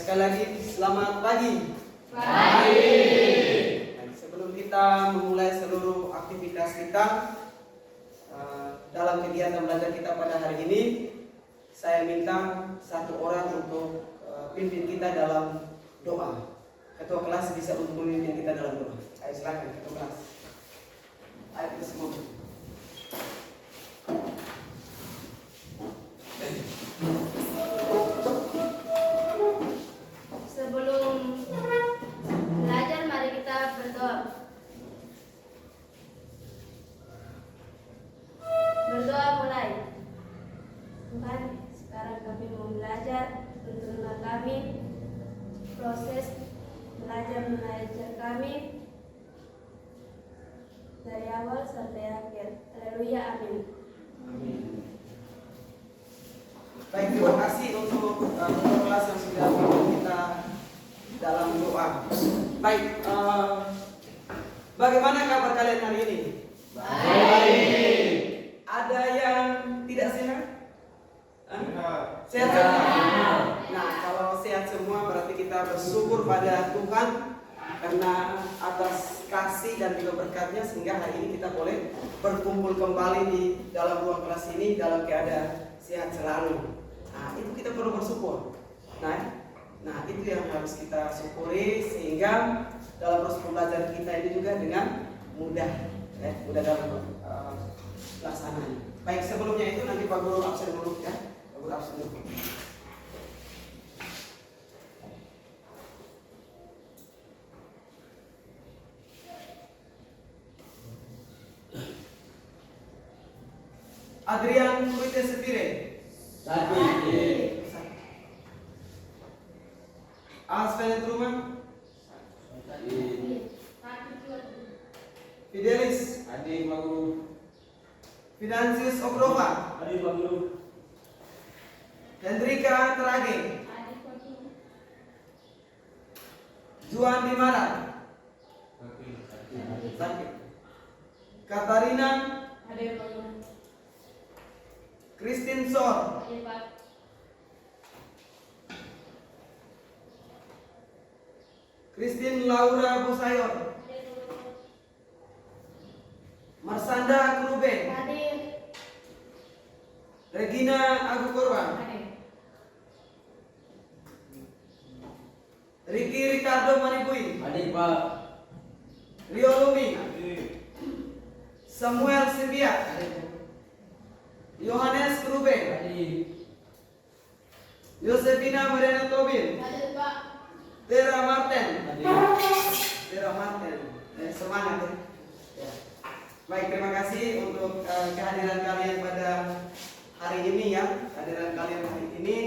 sekali lagi selamat pagi. Pagi. Baik, sebelum kita memulai seluruh aktivitas kita dalam kegiatan belajar kita pada hari ini, saya minta satu orang untuk pimpin kita dalam doa. Ketua kelas bisa untuk memimpin kita dalam doa. Ayo silakan ketua kelas. Ayo kita semua. Sebelum belajar, mari kita berdoa. Berdoa mulai. Tuhan, sekarang kami mau belajar. Tuntunlah kami proses belajar mengajar kami dari awal sampai akhir. Haleluya, amin. Amin. Baik, terima kasih untuk ketua kelas yang sudah memimpin kita dalam doa. Baik, bagaimana kabar kalian hari ini? Baik. Ada yang tidak sehat? Sehat Sehat. semua? Nah, kalau sehat semua berarti kita bersyukur pada Tuhan karena atas kasih dan juga berkatnya sehingga hari ini kita boleh berkumpul kembali di dalam ruang kelas ini dalam keadaan sehat selalu. Nah, itu kita perlu bersyukur. Nah, itu yang harus kita syukuri sehingga dalam proses pembelajaran kita ini juga dengan mudah dalam pelaksanaan. Baik, sebelumnya itu nanti Pak Guru absen dulu ya. Pak Guru absen dulu. Adrian Kuite Sepire. Aspen Truman. Fidelis. Adik Pak Guru. Finansius Okrova. Adik Pak Guru. Hendrika Terage. Juan Dimara. Sakit. Katarina. Christine Sor. Christine Laura Busayor. Marsanda Kruben. Regina Agu Korban. Ricky Ricardo Manibui. Adik Pak. Rio Lumi. Adik. Samuel Sibia. Yohanes Kruben. Adik. Yosefina Mariana Tobin. Tera Martin. Adik. Tera Martin. Semangat ya. Baik, terima kasih untuk kehadiran kalian pada hari ini ya. Kehadiran kalian hari ini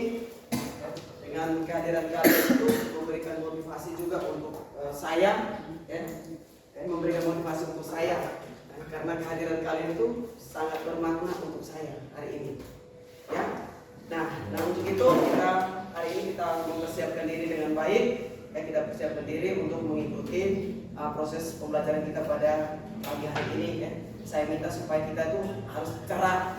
dengan kehadiran kalian itu memberikan motivasi juga untuk saya ya. Memberikan motivasi untuk saya karena kehadiran kalian itu sangat bermakna untuk saya hari ini ya. Nah untuk itu kita hari ini kita mempersiapkan diri dengan baik ya, kita persiapkan diri untuk mengikuti proses pembelajaran kita pada pagi hari ini ya. Saya minta supaya kita tuh harus cerah,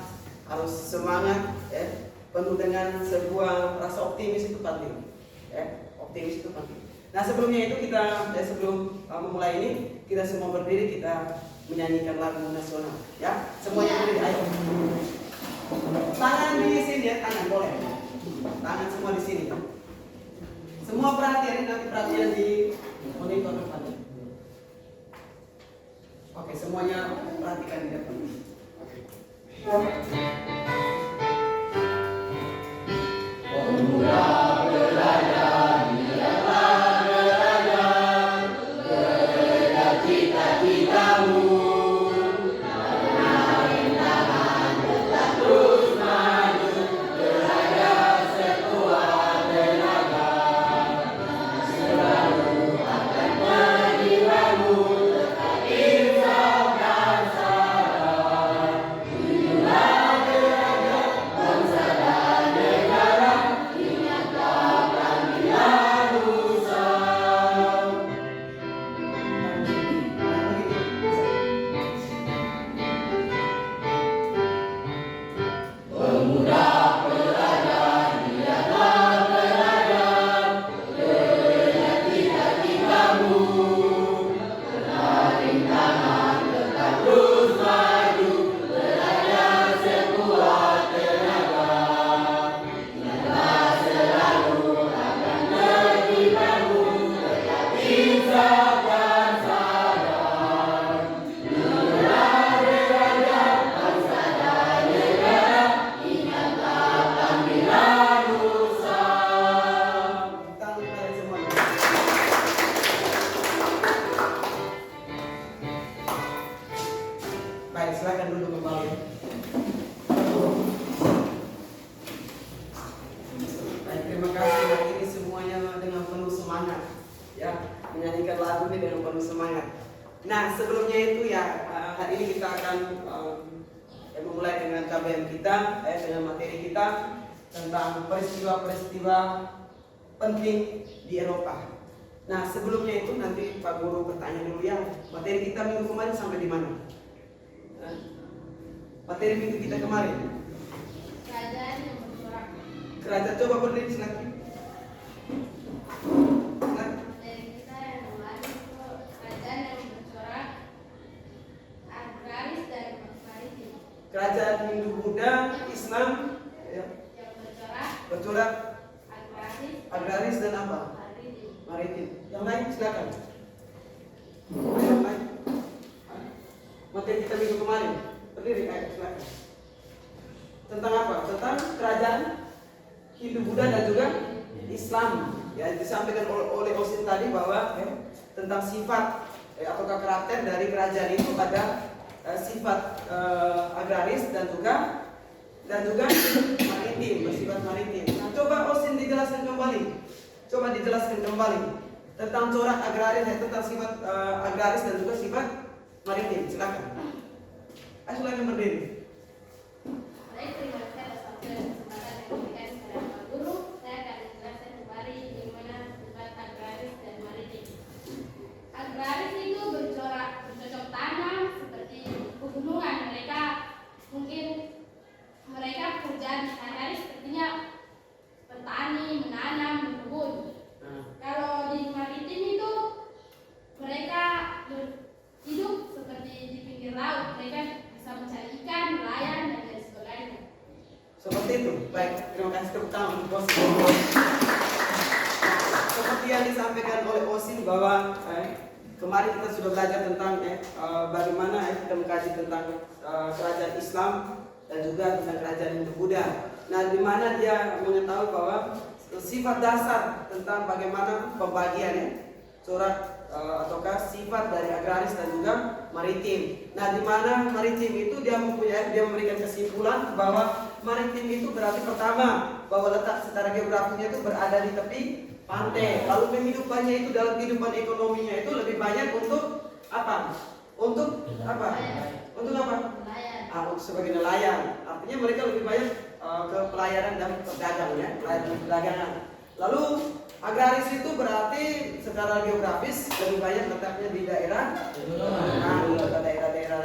harus semangat ya, penuh dengan sebuah rasa optimis itu penting ya. Optimis itu penting. Nah sebelumnya itu kita sebelum memulai ini kita semua berdiri, kita menyanyikan lagu nasional ya. Semuanya berdiri, ayo. Tangan di sini ya, tangan boleh. Tangan semua di sini. Semua perhatian, nanti perhatian di monitor depan. Oke, semuanya perhatikan di depan. Pemuda belajar, biarlah belajar, belajar cita-citamu. Rintangan tetap terus maju, belajar sekuat tenaga. Selalu akan menjiwamu, tetap insaf dan sabar. Inilah Nah, sebelumnya itu ya hari ini kita akan memulai dengan KBM kita, dengan materi kita tentang peristiwa-peristiwa penting di Eropa. Nah, sebelumnya itu nanti Pak Guru bertanya dulu ya, materi kita minggu kemarin sampai di mana? Materi minggu kita kemarin. Kerajaan yang bersorak. Kerajaan, coba berdiri silakan. Materi kita yang kemarin itu kerajaan yang bersorak, agraris dan maritim. Kerajaan Hindu Buddha, Islam, ya, Yang bersorak, bercorak, agraris agraris dan apa? maritim. Maritim. Yang lain silakan. Yang lain. Materi kita minggu kemarin. Berdiri, ayo silakan. Tentang apa? Tentang kerajaan Hindu Buddha dan juga Islam. Ya, disampaikan oleh Osin tadi bahwa tentang sifat ataukah karakter dari kerajaan itu ada sifat agraris dan juga maritim, bersifat maritim. Nah, coba Osin dijelaskan kembali. Coba dijelaskan kembali tentang corak agraris, tentang sifat agraris dan juga sifat maritim. Silakan. Ayo silakan berdiri. Baik, terima kasih atas waktu dan kesempatan yang diberikan kepada Pak Guru. Saya akan menjelaskan kembali bagaimana sifat agraris dan maritim. Agraris itu bercocok tanam seperti pegunungan. Mereka pekerjaan sehari-hari sepertinya petani, menanam, berkebun. Kalau di maritim itu mereka hidup seperti di pinggir laut. Mereka bisa mencari ikan, nelayan, dan lain sebagainya. Seperti itu. Baik, terima kasih tepuk tangan untuk Osin. Seperti yang disampaikan oleh Osin bahwa kemarin kita sudah belajar tentang bagaimana kita mengkaji tentang kerajaan Islam dan juga tentang kerajaan Hindu Buddha. Nah, di mana dia mengetahui bahwa sifat dasar tentang bagaimana pembagiannya corak ataukah sifat dari agraris dan juga maritim. Nah, di mana maritim itu dia memberikan kesimpulan bahwa maritim itu berarti pertama bahwa letak secara geografisnya itu berada di tepi pantai. Lalu kehidupannya itu dalam kehidupan ekonominya itu lebih banyak untuk apa? Untuk apa? Untuk apa? Untuk sebagai nelayan. Artinya mereka lebih banyak ke pelayaran dan perdagangan, ya, pelayaran perdagangan. Lalu agraris itu berarti secara geografis lebih banyak letaknya di daerah daerah-daerah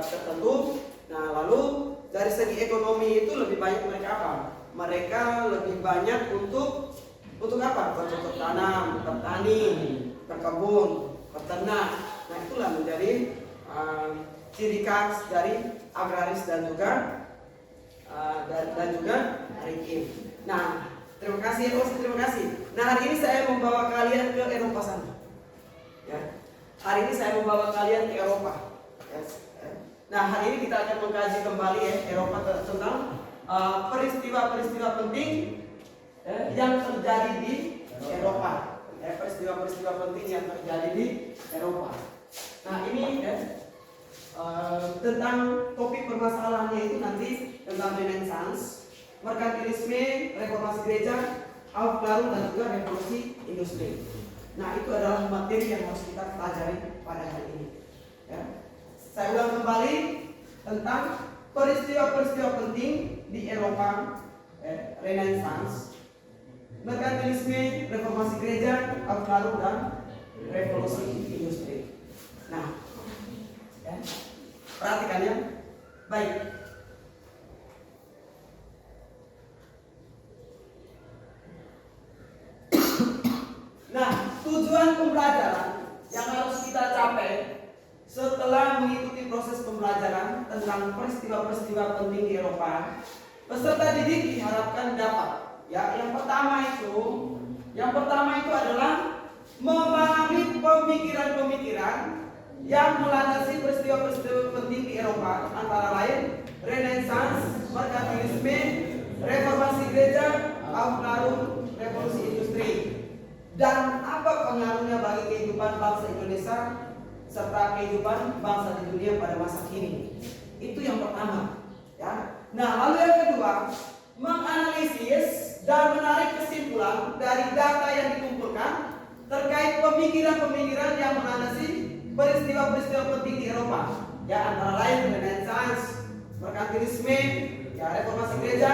tertentu. Nah, lalu dari segi ekonomi itu lebih banyak mereka apa? Mereka lebih banyak untuk apa? Bercocok tanam, bertani, berkebun, berternak. Nah, itulah menjadi ciri khas dari agraris dan juga maritim. Nah, terima kasih Osin, terima kasih. Nah, hari ini saya membawa kalian ke Eropa sana. Ya. Hari ini saya membawa kalian ke Eropa. Yes. Nah, hari ini kita akan mengkaji kembali Eropa tentang peristiwa-peristiwa penting yang terjadi di Eropa. Peristiwa-peristiwa penting yang terjadi di Eropa. Nah, ini tentang topik permasalahannya itu nanti tentang Renaissance, merkantilisme, reformasi gereja, Aufklärung dan juga revolusi industri. Nah, itu adalah materi yang harus kita pelajari pada hari ini. Ya. Saya ulang kembali tentang peristiwa-peristiwa penting di Eropa, Renaissance, merkantilisme, reformasi gereja, Aufklärung dan revolusi industri. Nah, ya, perhatikan ya. Baik. Nah, tujuan pembelajaran yang harus kita capai setelah mengikuti proses pembelajaran tentang peristiwa-peristiwa penting di Eropa, peserta didik diharapkan dapat, ya, yang pertama itu adalah memahami pemikiran-pemikiran yang melandasi peristiwa-peristiwa penting di Eropa, antara lain Renaissance, merkantilisme, reformasi gereja, Aufklärung, revolusi industri, dan apa pengaruhnya bagi kehidupan bangsa Indonesia serta kehidupan bangsa di dunia pada masa kini. Itu yang pertama, ya. Nah, lalu yang kedua, menganalisis dan menarik kesimpulan dari data yang dikumpulkan terkait pemikiran-pemikiran yang melandasi peristiwa-peristiwa penting di Eropa. Ya, antara lain Renaissance, merkantilisme, ya reformasi gereja,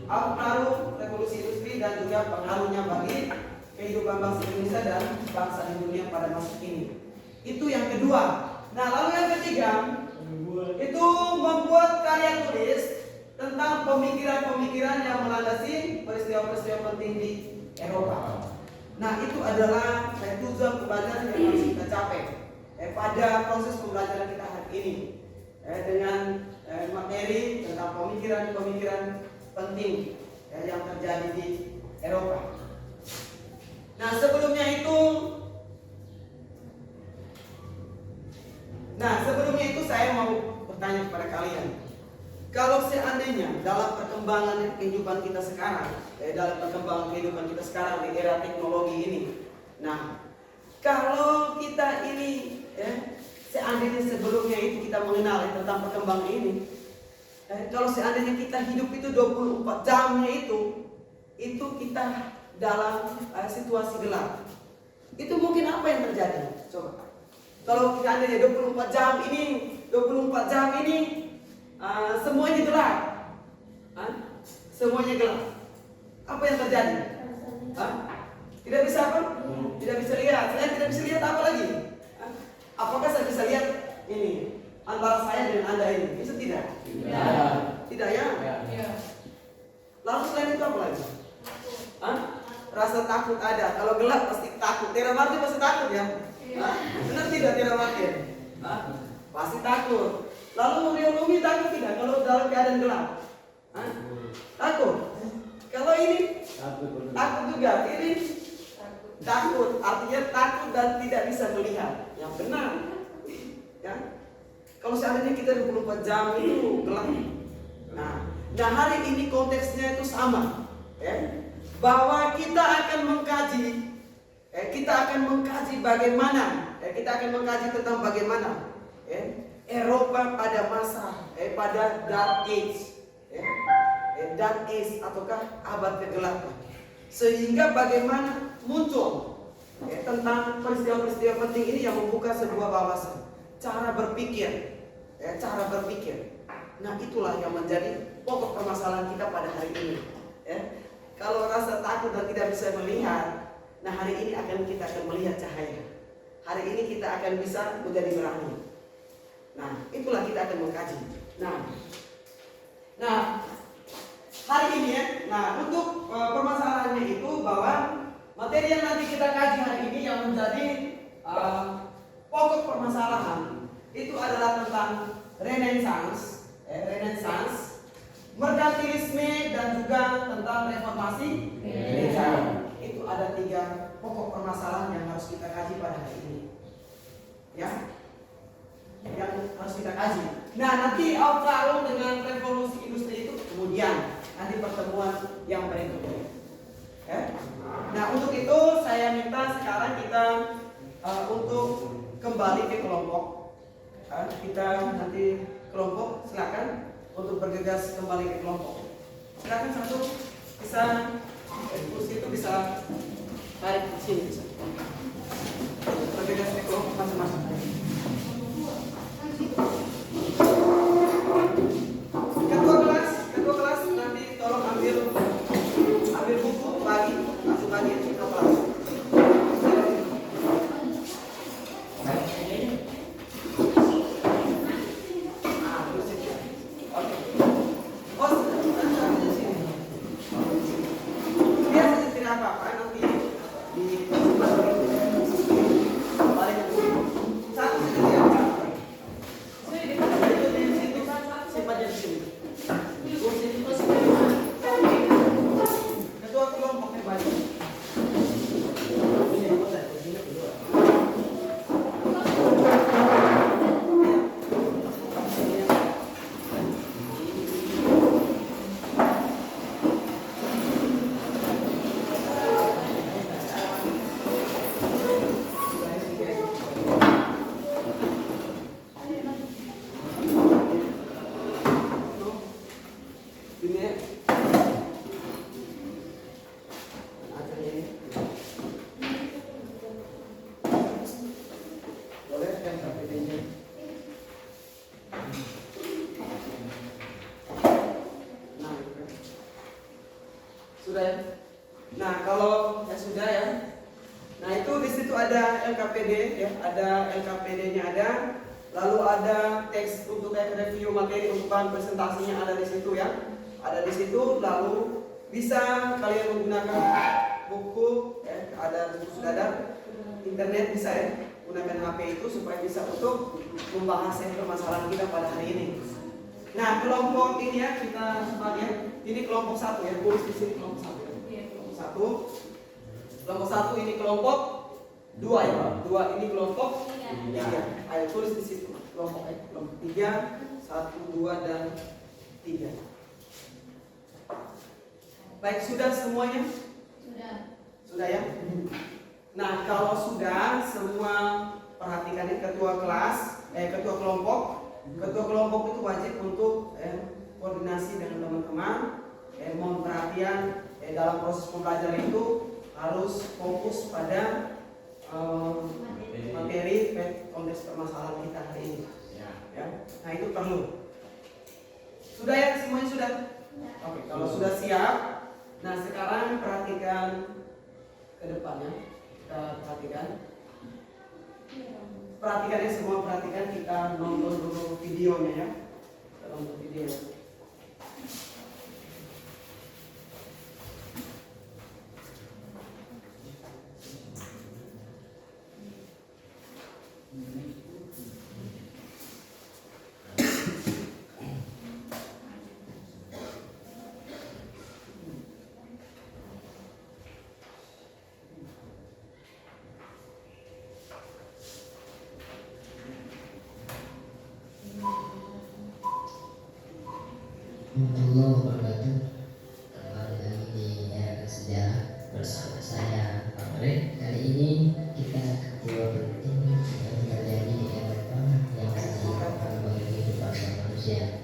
pengaruh revolusi industri dan juga pengaruhnya bagi kehidupan bangsa Indonesia dan bangsa di dunia pada masa kini. Itu yang kedua. Nah, lalu yang ketiga itu membuat karya tulis tentang pemikiran-pemikiran yang melandasi peristiwa-peristiwa penting di Eropa. Nah, itu adalah tujuan pembelajaran yang harus kita capai pada proses pembelajaran kita hari ini dengan materi tentang pemikiran-pemikiran penting yang terjadi di Eropa. Nah, sebelumnya itu saya mau bertanya kepada kalian. Kalau seandainya dalam perkembangan kehidupan kita sekarang, di era teknologi ini, nah, kalau kita ini, seandainya sebelumnya itu kita mengenal tentang perkembangan ini, kalau seandainya kita hidup itu 24 jamnya itu kita dalam situasi gelap, itu mungkin apa yang terjadi? Coba. Kalau kita ada 24 jam ini semuanya gelap. Semuanya gelap. Apa yang terjadi? Tidak bisa apa? Tidak bisa lihat. Saya tidak bisa lihat apa lagi? Apakah saya bisa lihat ini antara saya dengan Anda ini? Bisa tidak? Tidak ya? Lalu selain itu apa lagi? Rasa takut ada. Kalau gelap pasti takut. Tera Martin pasti takut ya? Benar tidak Tera Martin? Pasti takut. Lalu Mario Lumi takut tidak kalau dalam keadaan gelap? Takut. Kalau ini takut juga. Ini takut. Artinya takut dan tidak bisa melihat. Yang benar. Ya. Kalau seandainya kita 24 jam itu gelap. Nah hari ini konteksnya itu sama. Bahwa kita akan mengkaji bagaimana tentang bagaimana Eropa pada masa pada Dark Age, Dark Age ataukah abad kegelapan, sehingga bagaimana muncul tentang peristiwa-peristiwa penting ini yang membuka sebuah wawasan, cara berpikir. Nah, itulah yang menjadi pokok permasalahan kita pada hari ini. Kalau rasa takut dan tidak bisa melihat, nah hari ini kita akan melihat cahaya. Hari ini kita akan bisa menjadi berani. Nah, itulah kita akan mengkaji. Nah hari ini untuk permasalahannya itu bahwa materi yang nanti kita kaji hari ini yang menjadi pokok permasalahan itu adalah tentang Renaissance, merkantilisme dan juga tentang reformasi gereja. Itu ada 3 pokok permasalahan yang harus kita kaji pada hari ini. Ya, yang harus kita kaji. Nah, nanti Australia dengan revolusi industri itu kemudian nanti pertemuan yang berikutnya. Nah, untuk itu saya minta sekarang kita untuk kembali ke kelompok. Kita nanti kelompok silakan untuk bergegas kembali ke kelompok. Silakan satu bisa kursi itu bisa tarik ke sini bisa. Bergegas ke kelompok masing-masing. Ketua kelas nanti tolong ambil buku langsung bagi ke kelas. Biasa tidak apa-apa nanti di Sudah ya? Nah, kalau ya sudah ya. Nah, itu di situ ada LKPD ya, ada LKPD-nya ada. Lalu ada teks untuk review materi untuk bahan presentasinya ada di situ ya. Ada di situ, lalu bisa kalian menggunakan buku ya, ada buku sudah ada. Internet bisa ya, gunakan HP itu supaya bisa untuk membahas permasalahan kita pada hari ini. Nah, kelompok ini ya kita sebagai ini kelompok 1 ya, tulis di sini kelompok 1 ya. Kelompok 1. Kelompok 1 ini kelompok 2 ya, Pak. 2 ini kelompok 3. Ayo tulis di situ kelompok 3, 1, 2 dan 3. Baik, sudah semuanya? Sudah. Sudah ya? Nah, kalau sudah semua perhatikan ini ketua kelompok itu wajib untuk koordinasi dengan teman-teman, mohon perhatian dalam proses pembelajaran itu harus fokus pada materi konteks permasalahan kita hari ini. Ya. Nah, itu perlu. Sudah ya, semuanya sudah? Oke, kalau sudah siap, nah sekarang perhatikan ke depannya. Kita perhatikan ya semua, perhatikan, kita nonton dulu videonya ya. Kita nonton video. Warahmatullahi wabarakatuh. Kembali lagi di era sejarah bersama saya Pak Mare. Kali ini kita peristiwa penting yang terjadi di Eropa yang sangat berpengaruh bagi kehidupan manusia.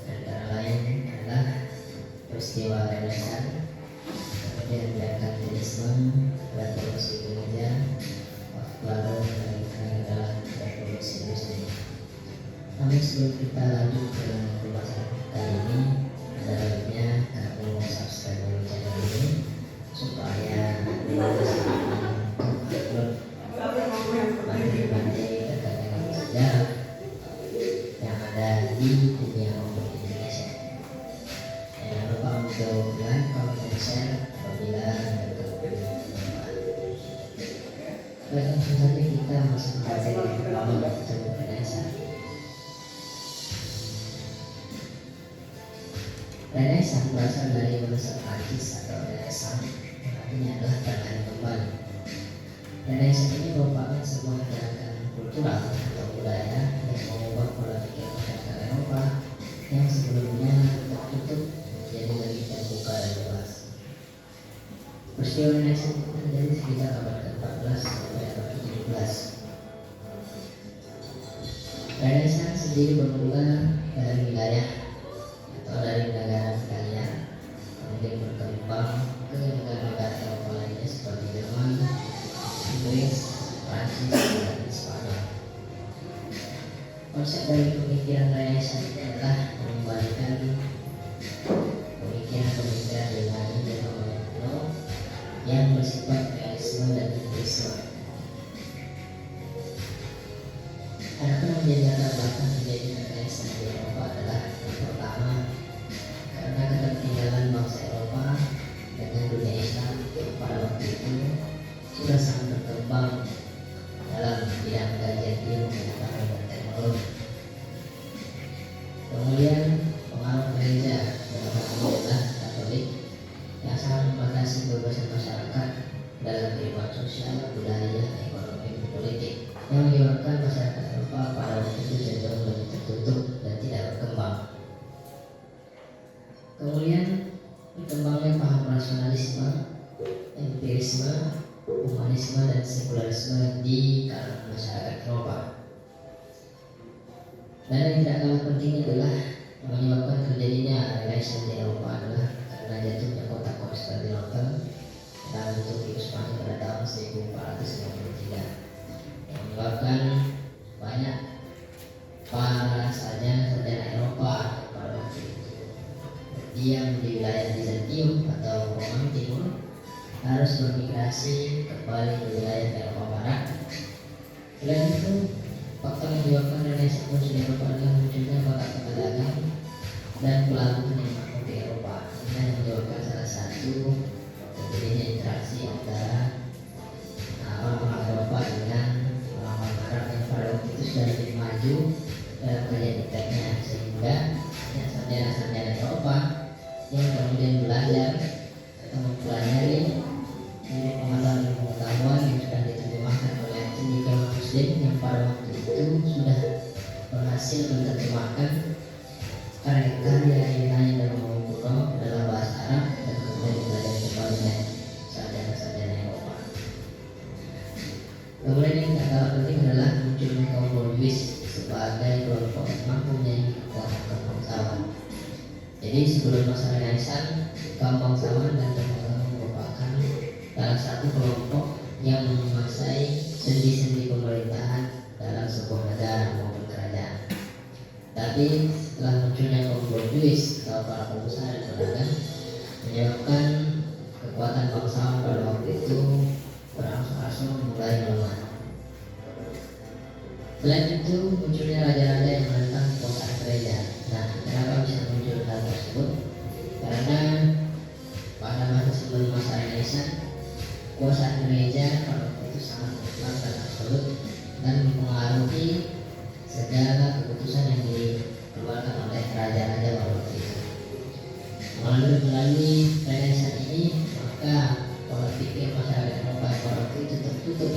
Antara lain adalah peristiwa Renaissance, kemudian merkantilisme, revolusi gereja, baru dan terakhir adalah revolusi industri. Namun sebelum kita lanjut ke pembahasan kali ini, ada baiknya kamu subscribe dulu channel ini supaya upload materi-materi terkait dengan sejarah yang ada di dunia maupun di Indonesia. Jangan lupa untuk like, comment, dan share apabila bermanfaat. Baik, langsung saja kita masuk ke materi yang pertama tersebut Renaissance. Renaissance berasal dari bahasa Prancis atau Renaissance, artinya adalah perayaan kembali. Renaissance ini merupakan sebuah gerakan kultural atau budaya yang mengubah pola pikir masyarakat Eropa yang sebelumnya tertutup menjadi lebih terbuka dan luas. Peristiwa Renaissance terjadi sekitar abad ke-14 sampai abad ke-17. Renaissance sendiri bermula dari wilayah atau dari negara sekalian, kemudian berkembang ke negara-negara Eropa lainnya seperti Jerman, Inggris, Prancis, dan Spanyol. Konsep dari pemikiran Renaissance adalah mengembalikan pemikiran Yunani dan Romawi kuno yang bersifat realisme dan humanisme. Adapun yang menjadi latar belakang terjadinya Renaissance di Eropa adalah yang pertama, karena ketertinggalan bangsa Eropa dengan dunia Islam pada waktu itu sudah sangat berkembang dalam bidang kajian ilmu pengetahuan dan teknologi. Kemudian pengaruh gereja dalam hal ini adalah Katolik yang sangat membatasi kebebasan masyarakat dalam kehidupan sosial, budaya, ekonomi, dan politik, yang menyebabkan masyarakat Eropa pada waktu itu cenderung lebih tertutup dan tidak berkembang. Kemudian berkembangnya paham rasionalisme, empirisme, humanisme, dan sekularisme di kalangan masyarakat Eropa. Dan yang tidak kalah penting adalah yang menyebabkan terjadinya Renaissance di Eropa adalah karena jatuhnya kota Konstantinopel dalam bentuk Spanyol pada tahun 1453 yang menyebabkan banyak para sarjana Eropa pada waktu itu berdiam di wilayah Bizantium atau migrasi kembali ke wilayah Eropa Barat. Selain itu, faktor yang menyebabkan Renaissance muncul di Eropa adalah munculnya bakat pedagang dan pelabuhan yang makmur di Eropa. Ini yang menyebabkan salah satu terjadinya interaksi antara orang-orang Eropa dengan orang-orang Arab yang pada waktu itu sudah lebih maju dalam kerjaan tekniknya, sehingga sarjana-sarjana Eropa yang kemudian belajar atau mempelajari pengetahuan yang sudah diterjemahkan oleh cendekiawan Muslim yang pada waktu itu sudah berhasil menerjemahkan karya-karya Yunani dan Romawi kuno dalam bahasa Arab dan kemudian dipelajari kembali oleh sarjana-sarjana Eropa. Kemudian yang tak kalah penting adalah munculnya kaum Borjuis sebagai kelompok yang mampu menyaingi kekuatan kaum bangsawan. Jadi sebelum masa Renaissance, kaum bangsawan dan bangsawan merupakan salah satu kelompok yang menguasai sendi-sendi pemerintahan dalam sebuah negara maupun kerajaan. Tapi setelah munculnya kaum Borjuis atau para pengusaha dan pedagang, menyebabkan kekuatan bangsawan pada waktu itu berangsur-angsur mulai melemah. Selain itu, munculnya raja-raja yang menentang kekuasaan gereja. Nah, kenapa bisa muncul hal tersebut? Karena pada masa sebelum masa Renaissance, kekuasaan gereja pada waktu itu sangat mutlak dan absolut dan mempengaruhi segala keputusan yang dikeluarkan oleh raja-raja pada waktu itu. Melalui Renaissance ini, maka pola pikir masyarakat Eropa pada waktu itu tertutup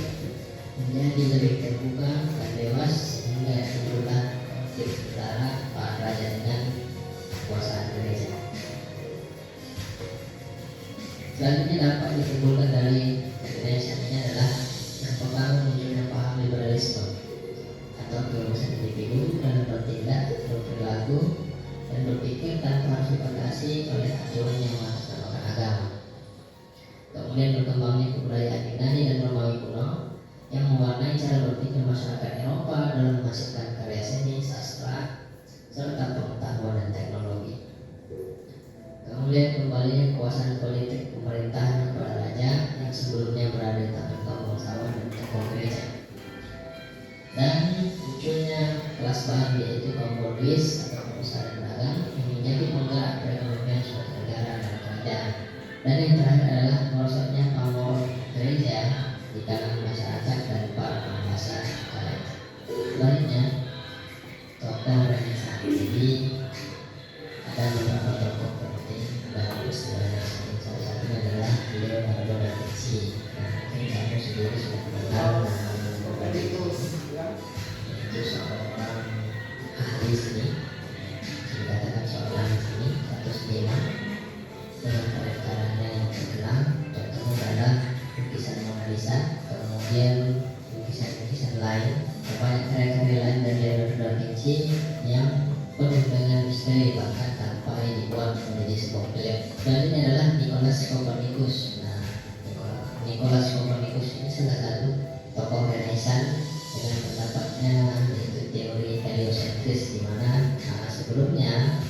menjadi lebih terbuka dan bebas, sehingga muncullah konflik antara para raja dengan kekuasaan gereja. Selanjutnya dapat disimpulkan dari Renaissance ini adalah yang pertama munculnya paham liberalisme atau kebebasan individu dalam bertindak, berperilaku, dan berpikir tanpa harus dibatasi oleh aturan yang mengatasnamakan agama. Kemudian berkembangnya kebudayaan Yunani dan Romawi kuno yang mewarnai cara berpikir masyarakat Eropa dalam menghasilkan karya seni, sastra, serta pengetahuan dan teknologi. Kemudian kembalinya kekuasaan politik pemerintahan kepada raja yang sebelumnya berada di tangan kaum bangsawan dan tokoh gereja. Dan munculnya kelas baru yaitu kaum Borjuis atau pengusaha dan pedagang yang menjadi penggerak perekonomian suatu negara dan kerajaan. Dan yang terakhir adalah merosotnya pamor gereja di kalangan masyarakat dan para penguasa kala itu. Selanjutnya, tokoh Renaissance. Jadi ada beberapa tokoh penting dalam peristiwa Renaissance. Salah satunya adalah Leonardo da Vinci. Nah, mungkin kamu sendiri sudah mengenal nama Benedictus, ya. itu seorang ahli seni, dikatakan seorang seni atau seniman dengan karya-karyanya yang terkenal. Contohnya adalah lukisan Mona Lisa, kemudian lukisan-lukisan lain, banyak karya-karya lain dari Leonardo da Vinci yang penuh dengan misteri bahkan tanpa dibuat menjadi sebuah film. Selanjutnya adalah Nicholas Copernicus. Nah, Nicholas Copernicus ini salah satu tokoh Renaissance dengan pendapatnya yaitu teori heliocentris, di mana sebelumnya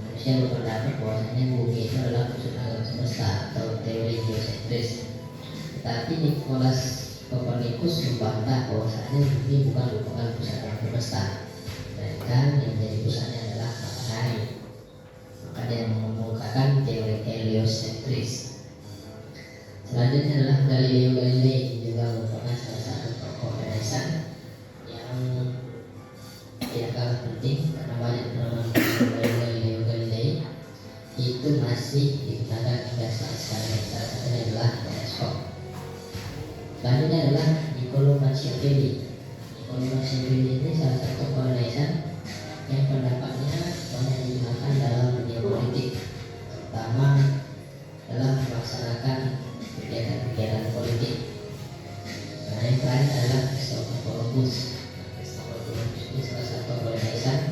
manusia berpendapat bahwasanya bumi itu adalah pusat alam semesta atau teori geosentris. Tetapi Nicholas Copernicus membantah bahwasanya bumi bukan merupakan pusat alam semesta, melainkan yang menjadi pusatnya adalah matahari. Maka dia mengemukakan teori heliocentris. Selanjutnya adalah Galileo Galilei, juga merupakan salah satu tokoh Renaissance yang tidak kalah penting karena banyak penemuan Galileo Galilei itu masih digunakan hingga saat sekarang. Salah satunya adalah teleskop. Selanjutnya adalah Niccolo Machiavelli. Niccolo Machiavelli ini salah satu tokoh Renaissance yang pendapatnya banyak digunakan dalam dunia politik, terutama dalam melaksanakan kegiatan politik. Nah, yang terakhir adalah Christopher Columbus. Christopher Columbus ini salah satu tokoh Renaissance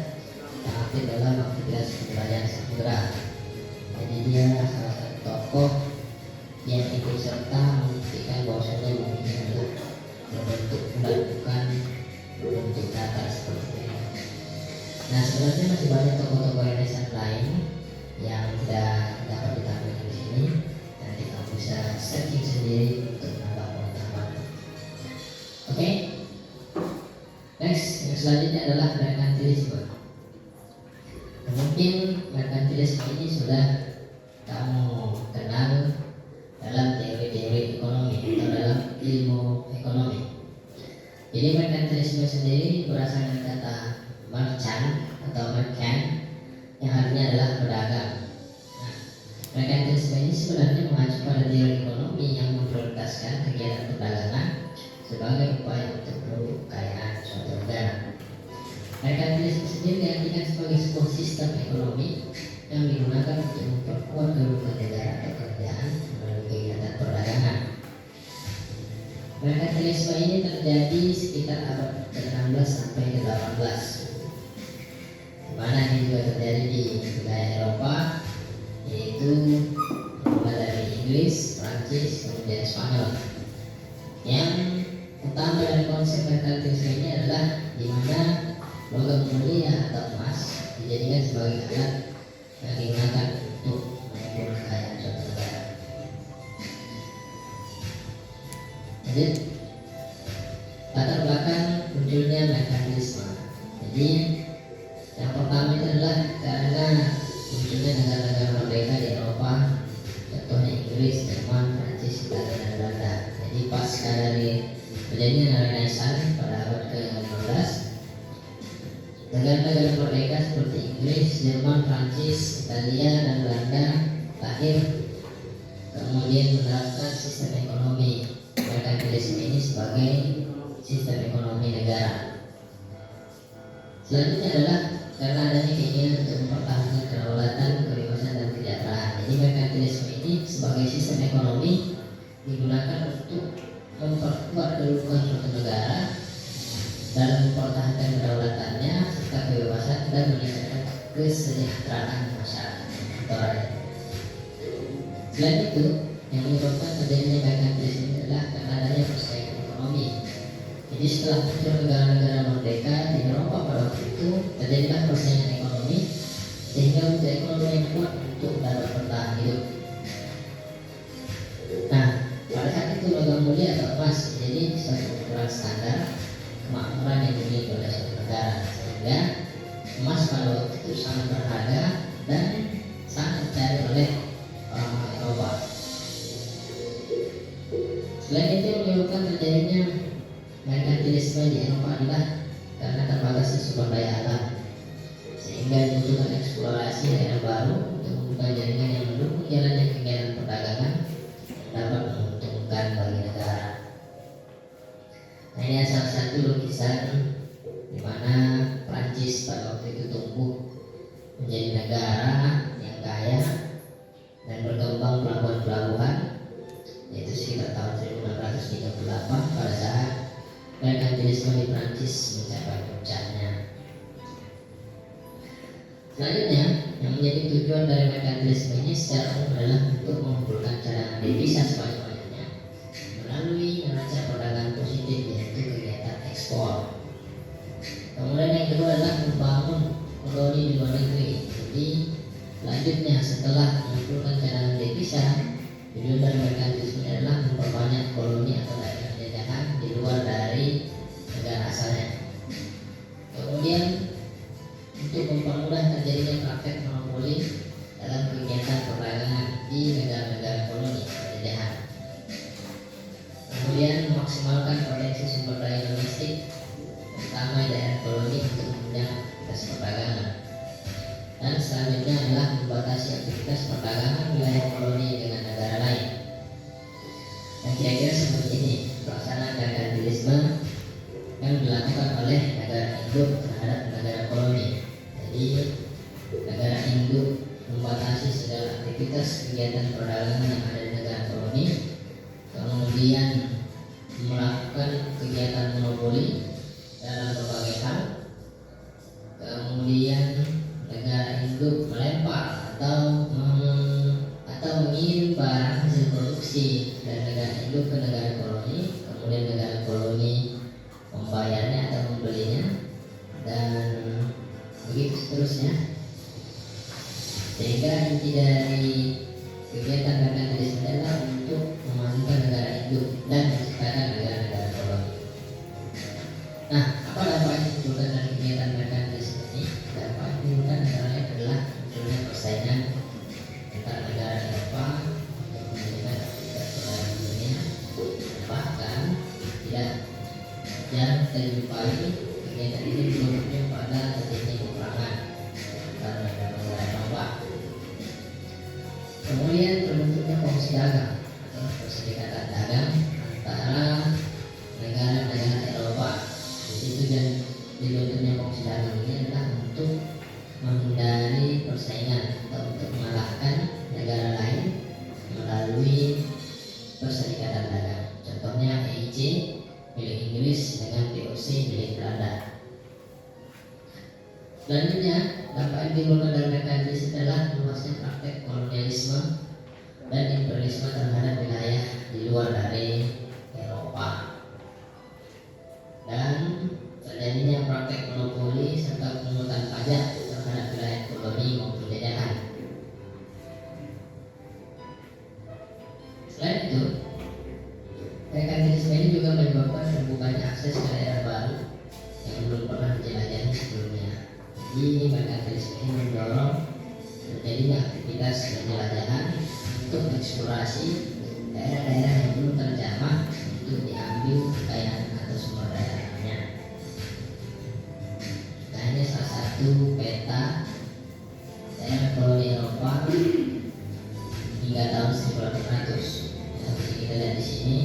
yang aktif dalam aktivitas penjelajahan samudera. Jadi dia salah satu tokoh yang ikut serta membuktikan bahwasanya bumi ini adalah berbentuk bulat, bukan berbentuk datar seperti ini. Nah, sebenarnya masih banyak tokoh-tokoh Renaissance lain yang tidak dapat ditampilkan di sini. Nanti kamu bisa searching sendiri untuk Merkantilisme ini sebenarnya mengacu pada teori ekonomi yang memprioritaskan kegiatan perdagangan sebagai upaya untuk menutup kekayaan suatu negara. Merkantilisme sendiri diartikan sebagai sebuah sistem ekonomi yang digunakan untuk memperkuat kedudukan negara atau kerajaan melalui kegiatan perdagangan. Merkantilisme ini terjadi sekitar abad ke-16 sampai ke-18, di mana ini juga terjadi di wilayah Eropa, yaitu mulai dari Inggris, Prancis, kemudian Spanyol. Yang utama dari konsep merkantilisme ini adalah di mana logam mulia atau emas dijadikan sebagai alat yang digunakan untuk mengukur kekayaan suatu negara. Lanjut, latar belakang munculnya merkantilisme. Jadi yang pertama itu adalah karena munculnya negara-negara merdeka di Eropa, contohnya Inggris, Jerman, Prancis, Italia, dan Belanda. Jadi pasca dari terjadinya Renaissance pada abad ke-15, negara-negara merdeka seperti Inggris, Jerman, Prancis, Italia, dan Belanda lahir, kemudian menerapkan sistem ekonomi merkantilisme ini sebagai sistem ekonomi negara. Selanjutnya adalah karena adanya keinginan untuk mempertahankan kedaulatan, kebebasan, dan kesejahteraan. Jadi merkantilisme ini sebagai sistem ekonomi digunakan untuk memperkuat kedudukan suatu negara dan mempertahankan kedaulatannya serta kebebasan dan meningkatkan kesejahteraan masyarakat atau rakyat. Selain itu, yang menyebabkan terjadinya merkantilisme adalah karena adanya persaingan ekonomi. Jadi setelah muncul negara-negara merdeka di Eropa pada waktu itu, terjadilah persaingan ekonomi sehingga butuh ekonomi yang kuat untuk dapat bertahan hidup. Nah, pada saat itu logam mulia atau emas menjadi suatu ukuran standar kemakmuran yang dimiliki oleh suatu negara, sehingga emas pada waktu itu sangat berharga dan sangat dicari oleh orang-orang Eropa. Selain itu, menyebabkan terjadinya merkantilisme di Eropa adalah karena terbatasnya sumber daya alam, sehingga dibutuhkan eksplorasi daerah baru untuk membuka jaringan yang mendukung jalannya kegiatan perdagangan yang dapat menguntungkan bagi negara. Nah, ini salah satu lukisan di mana Prancis pada waktu itu tumbuh menjadi negara yang kaya dan berkembang pelabuhan-pelabuhan, yaitu sekitar tahun 1638 pada saat merkantilisme di Prancis mencapai puncaknya. Selanjutnya, yang menjadi tujuan dari merkantilisme ini secara umum adalah untuk mengumpulkan cadangan devisa sebanyak-banyaknya melalui neraca perdagangan positif, yaitu kegiatan ekspor. Kemudian yang kedua adalah membangun koloni di luar negeri. Jadi selanjutnya setelah mengumpulkan cadangan devisa, tujuan dari merkantilisme adalah memperbanyak koloni atau daerah jajahan di luar dari negara asalnya. Kemudian untuk mempermudah terjadinya praktek monopoli dalam kegiatan perdagangan di negara-negara koloni jajahan. Kemudian memaksimalkan potensi sumber daya domestik, terutama di daerah koloni untuk menunjang aktivitas perdagangan. Dan selanjutnya adalah membatasi aktivitas perdagangan wilayah koloni dengan negara lain. Dan kira-kira seperti ini pelaksanaan merkantilisme yang dilakukan oleh negara induk terhadap negara koloni. Jadi negara induk membatasi segala aktivitas kegiatan perdagangan yang ada di negara koloni, kemudian melakukan kegiatan monopoli dalam berbagai hal, kemudian negara induk melempar atau mengirim barang hasil produksi dari negara induk ke negara koloni, kemudian negara koloni membayarnya atau membelinya, dan begitu seterusnya. Sehingga inti dari kegiatan merkantilisme adalah untuk memajukan negara induk dan menciptakan negara-negara koloni. Nah, apa dampak yang ditimbulkan dari kegiatan merkantilisme ini? Dampak yang ditimbulkan antara lain adalah munculnya persaingan antara negara Eropa untuk menjadikan aktivitas perdagangan dunia. Bahkan tidak jarang terjumpai kegiatan ini berujung pada terjadinya peperangan antara negara-negara Eropa. Kemudian Kemudian terbentuknya Komisi Dagang atau Perserikatan Dagang antara negara-negara Eropa. Jadi tujuan dibentuknya Komisi Dagang ini adalah untuk menghindari persaingan atau untuk mengalahkan negara lain melalui perserikatan dagang. Contohnya EIC milik Inggris dengan VOC milik Belanda. Selanjutnya, dampak yang ditimbulkan dari mekanisme adalah luasnya praktek kolonialisme dan imperialisme terhadap wilayah di luar dari Eropa, dan terjadinya praktek monopoli serta pungutan pajak terhadap wilayah koloni maupun jajahan. Selain itu, mekanisme ini juga menyebabkan terbukanya akses ke daerah baru yang belum pernah dijelajahi sebelumnya. Jadi mekanisme ini mendorong terjadinya aktivitas penjelajahan untuk eksplorasi daerah-daerah yang belum terjamah untuk diambil kekayaan atau sumber daya alamnya. Nah, ini salah satu peta daerah koloni Eropa hingga tahun 1800. Seperti kita lihat di sini,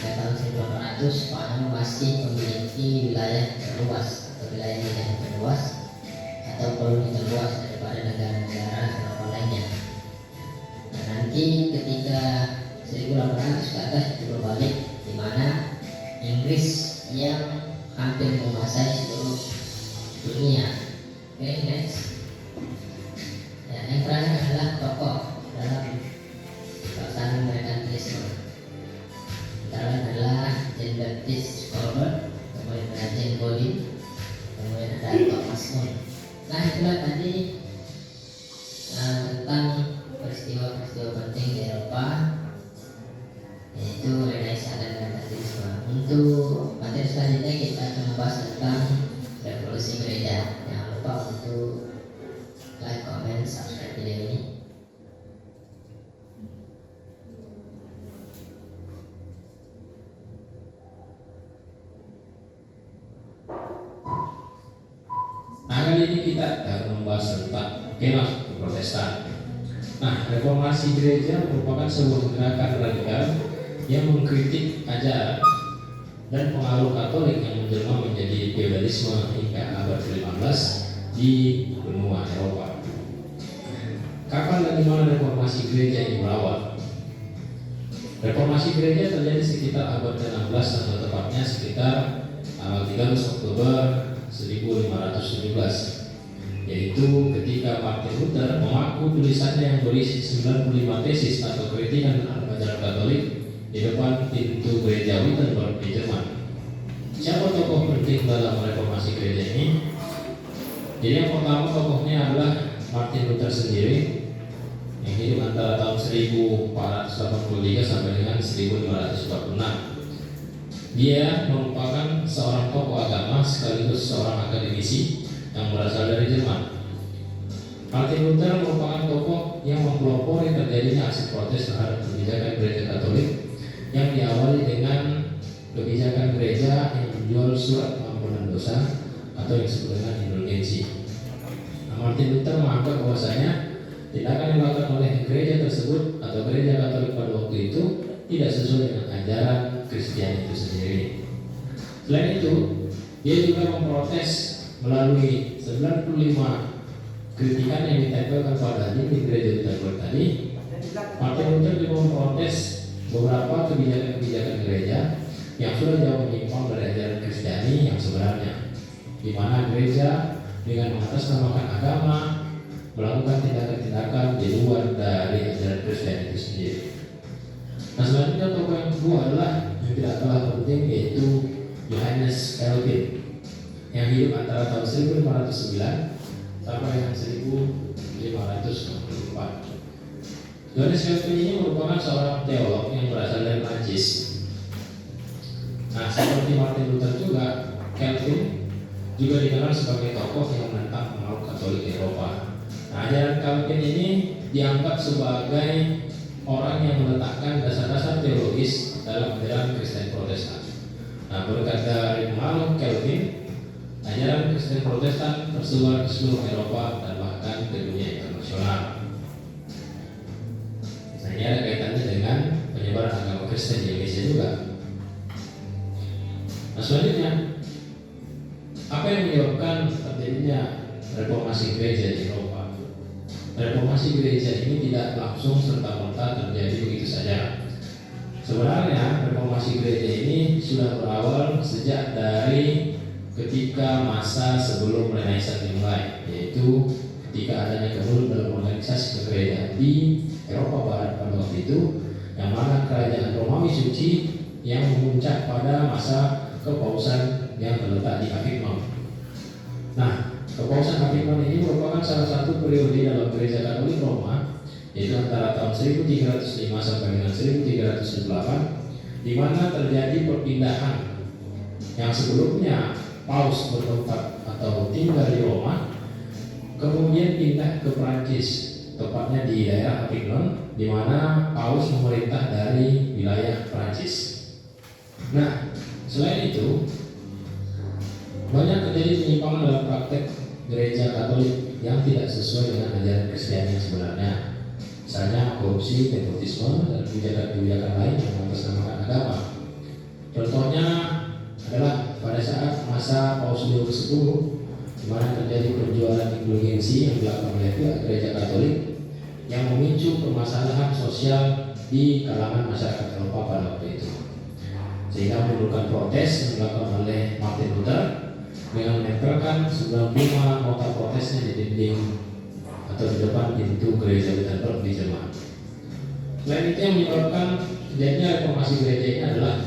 pada tahun 1800 Spanyol masih memiliki wilayah terluas atau wilayah yang terluas atau koloni terluas daripada negara-negara Eropa lainnya. Nah, nanti ketika 1800 ke atas itu berbalik, di mana Inggris yang hampir menguasai seluruh dunia. Oke, next. Ya, yang terakhir adalah tokoh dalam pelaksanaan merkantilisme. Antara lain adalah Jean Baptiste Colbert, kemudian ada Jane Gooding, kemudian ada Thomas More. Nah, itulah tadi tentang peristiwa-peristiwa penting di Eropa, yaitu Renaissance dan merkantilisme. Untuk materi selanjutnya kita akan membahas tentang revolusi gereja. Jangan lupa untuk like, comment, subscribe video ini. Nah, kali ini kita akan membahas tentang kemah Protestan. Nah, reformasi gereja merupakan sebuah gerakan radikal yang mengkritik ajaran dan pengaruh Katolik yang menjelma menjadi feodalisme hingga abad ke-15 di benua Eropa. Kapan dan di mana reformasi gereja ini berawal? Reformasi gereja terjadi sekitar abad ke-16 atau tepatnya sekitar tanggal 13 Oktober 1517, yaitu ketika Martin Luther mengaku tulisannya yang berisi 95 tesis atau kritikan terhadap ajaran Katolik di depan pintu gereja Wittenberg di Jerman. Siapa tokoh penting dalam reformasi gereja ini? Jadi yang pertama tokohnya adalah Martin Luther sendiri, yang hidup antara tahun 1483 sampai dengan 1546. Dia merupakan seorang tokoh agama sekaligus seorang akademisi yang berasal dari Jerman. Martin Luther merupakan tokoh yang mempelopori terjadinya aksi protes terhadap kebijakan gereja Katolik yang diawali dengan kebijakan gereja yang menjual surat pengampunan dosa atau yang disebut dengan indulgensi. Nah, Martin Luther menganggap bahwasanya tindakan yang dilakukan oleh gereja tersebut atau gereja Katolik pada waktu itu tidak sesuai dengan ajaran Kristiani itu sendiri. Selain itu, dia juga memprotes melalui 95 kritikan yang ditempelkan pada dinding gereja Wittenberg tadi. Martin Luther juga memprotes beberapa kebijakan-kebijakan gereja yang sudah jauh menyimpang dari ajaran Kristiani yang sebenarnya, di mana gereja dengan mengatasnamakan agama melakukan tindakan-tindakan di luar dari ajaran Kristiani itu sendiri. Nah, selanjutnya tokoh yang kedua adalah yang tidak kalah penting, yaitu Johannes Calvin yang hidup antara tahun 1509 sampai dengan 1564. Johannes Calvin ini merupakan seorang teolog yang berasal dari Prancis. Nah, seperti Martin Luther juga, Calvin juga dikenal sebagai tokoh yang menentang pengaruh Katolik di Eropa. Nah, ajaran Calvin ini dianggap sebagai orang yang meletakkan dasar-dasar teologis dalam ajaran Kristen Protestan. Nah, berkat dari pengaruh Calvin, ajaran Kristen Protestan tersebar ke seluruh Eropa dan bahkan ke dunia internasional. Ini ada kaitannya dengan penyebaran agama Kristen di Indonesia juga. Nah, selanjutnya, apa yang menyebabkan terjadinya reformasi gereja di Eropa? Reformasi gereja ini tidak langsung serta-merta terjadi begitu saja. Sebenarnya reformasi gereja ini sudah berawal sejak dari ketika masa sebelum Renaissance dimulai, yaitu ketika adanya kemudian dalam organisasi kegerejaan di Eropa Barat pada waktu itu, yang mana kerajaan Romawi Suci yang memuncak pada masa kepausan yang terletak di Avignon. Nah, kepausan Avignon ini merupakan salah satu periode dalam Gereja Katolik Roma, yaitu antara tahun 1305 sampai dengan 1308, di mana terjadi perpindahan yang sebelumnya Paus bertempat atau tinggal di Roma, kemudian pindah ke Prancis, tepatnya di daerah Avignon, di mana Paus memerintah dari wilayah Prancis. Nah, selain itu, banyak terjadi penyimpangan dalam praktek gereja Katolik yang tidak sesuai dengan ajaran Kristiani yang sebenarnya. Misalnya korupsi, nepotisme, dan kebijakan-kebijakan lain yang mengatasnamakan agama. Contohnya adalah pada saat masa Paus Leo ke-10, di mana terjadi penjualan indulgensi yang dilakukan oleh pihak gereja Katolik yang memicu permasalahan sosial di kalangan masyarakat Eropa pada waktu itu, sehingga menimbulkan protes yang dilakukan oleh Martin Luther dengan menempelkan 95 nota protesnya di dinding atau di depan pintu gereja Wittenberg di Jerman. Selain itu, yang menyebabkan terjadinya reformasi gereja ini adalah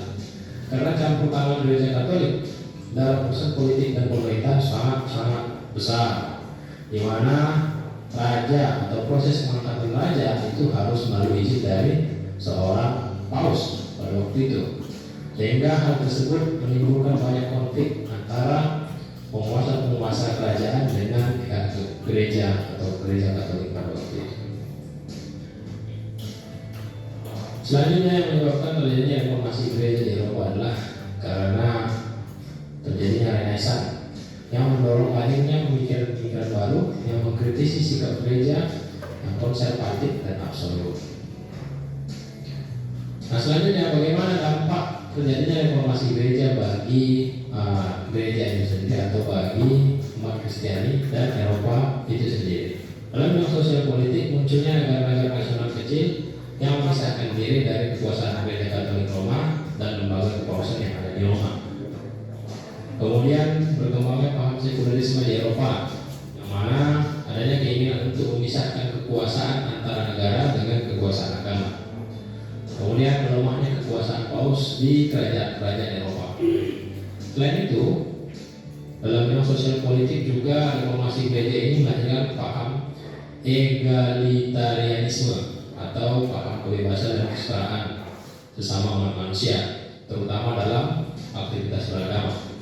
karena campur tangan gereja Katolik dalam urusan politik dan pemerintah sangat besar, di mana raja atau proses pengangkatan raja itu harus melalui izin dari seorang paus pada waktu itu, sehingga hal tersebut menimbulkan banyak konflik antara penguasa kerajaan dengan pihak gereja atau gereja Katolik pada waktu itu. Selanjutnya, yang menyebabkan terjadinya reformasi gereja di Eropa adalah karena terjadinya Renaissance yang mendorong lahirnya pemikiran-pemikiran baru yang mengkritisi sikap gereja yang konservatif dan absolut. Nah, selanjutnya, bagaimana dampak terjadinya reformasi gereja bagi gereja itu sendiri atau bagi umat Kristiani dan Eropa itu sendiri? Dalam bidang sosial politik, munculnya negara-negara nasional kecil yang memisahkan diri dari kekuasaan gereja Katolik Roma dan lembaga kepausan yang ada di Roma. Kemudian berkembangnya paham sekularisme di Eropa, yang mana adanya keinginan untuk memisahkan kekuasaan antara negara dengan kekuasaan agama. Kemudian melemahnya kekuasaan Paus di kerajaan-kerajaan Eropa. Selain itu, dalam bidang sosial politik juga reformasi gereja ini melahirkan paham egalitarianisme atau paham kebebasan dan kesetaraan sesama umat manusia, terutama dalam aktivitas beragama.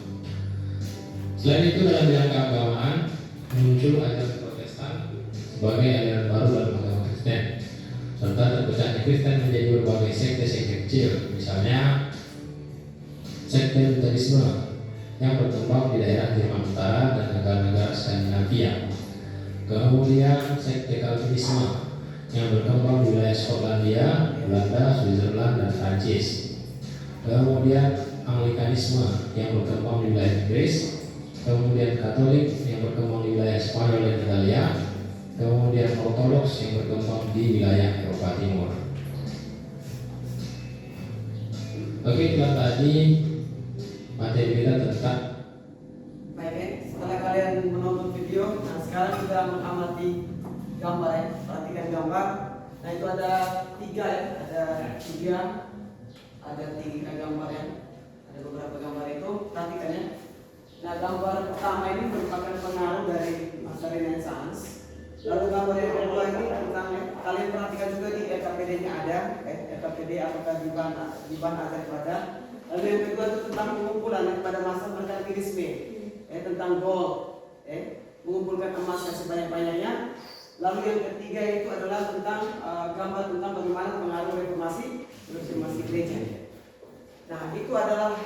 Selain itu, dalam bidang keagamaan muncul ajaran Protestan sebagai aliran baru dalam agama Kristen, serta terpecahnya Kristen menjadi berbagai sekte-sekte kecil, misalnya sekte Lutherisme yang berkembang di daerah Jerman Utara dan negara-negara Skandinavia. Kemudian sekte Calvinisme yang berkembang di wilayah Skotlandia, Belanda, Switzerland, dan Prancis. Kemudian Anglikanisme yang berkembang di wilayah Inggris. Kemudian Katolik yang berkembang di wilayah Spanyol dan Italia. Kemudian Ortodoks yang berkembang di wilayah Eropa Timur. Oke, itulah tadi materi kita tentang. Baik, setelah kalian menonton video, nah sekarang kita mengamati gambar ya, perhatikan gambar. Nah itu ada tiga gambar ya, ada beberapa gambar itu, perhatikan ya. Nah gambar pertama ini merupakan pengaruh dari masa Renaissance. Lalu gambar yang kedua ini tentang kalian perhatikan juga di RKPD-nya ada, RKPD apakah di ban daripada. Lalu yang kedua itu tentang pengumpulan pada masa merkantilisme, tentang gold, mengumpulkan emas yang sebanyak-banyaknya. Lalu yang ketiga itu adalah tentang gambar tentang bagaimana pengaruh reformasi gereja. Nah itu adalah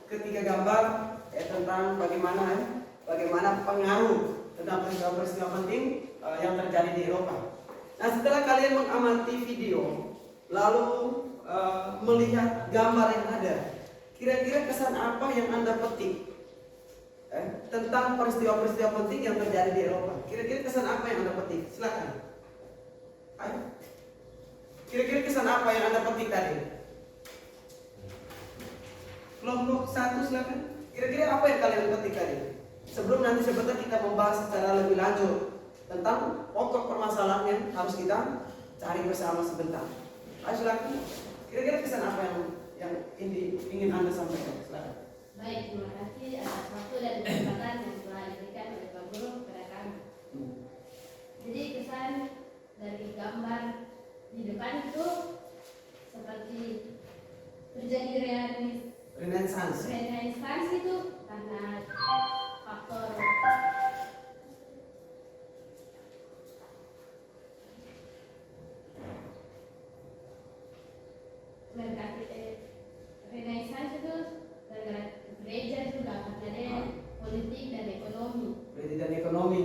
ketiga gambar tentang bagaimana pengaruh tentang peristiwa penting yang terjadi di Eropa. Nah setelah kalian mengamati video, lalu melihat gambar yang ada, kira-kira kesan apa yang Anda petik tentang peristiwa-peristiwa penting yang terjadi di Eropa? Kira-kira kesan apa yang Anda petik? Silakan. Ayo. Kira-kira kesan apa yang Anda petik tadi? Kelompok 1 silakan. Kira-kira apa yang kalian petik tadi? Sebelum nanti sebentar kita membahas secara lebih lanjut tentang pokok permasalahan yang harus kita cari bersama sebentar. Ayo silakan. Kira-kira kesan apa yang ingin Anda sampaikan? Silakan. Baik, terima kasih atas waktu dan kesempatan yang telah diberikan oleh Pak Guru kepada kami. Jadi kesan dari gambar di depan itu seperti terjadi Renaissance. Renaissance itu karena faktor Renaissance itu gara-gara gereja juga karena politik dan ekonomi. Politik dan ekonomi.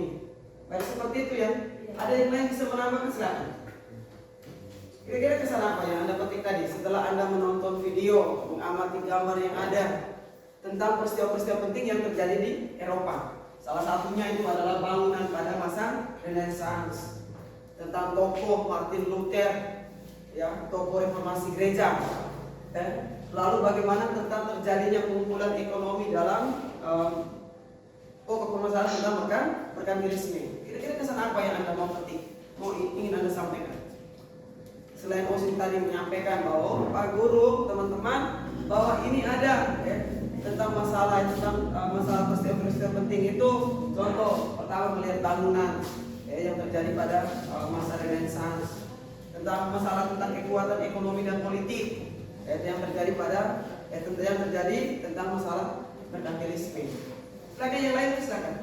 Baik, seperti itu ya. Ada yang lain bisa menambahkan? Silakan. Kira-kira kesan apa yang Anda petik tadi setelah Anda menonton video, mengamati gambar yang ada tentang peristiwa-peristiwa penting yang terjadi di Eropa? Salah satunya itu adalah bangunan pada masa Renaissance, tentang tokoh Martin Luther, ya, tokoh reformasi gereja. Lalu bagaimana tentang terjadinya pengumpulan ekonomi dalam pokok permasalahan tentang merkantilisme. Kira-kira kesan apa yang Anda mau petik, ingin Anda sampaikan? Selain Osin tadi menyampaikan bahwa Pak Guru, teman-teman, bahwa ini ada tentang masalah peristiwa penting itu. Contoh pertama melihat bangunan yang terjadi pada masa Renaissance, tentang masalah tentang kekuatan ekonomi dan politik yang terjadi tentang masalah merkantilisme. Silakan yang lain, silakan.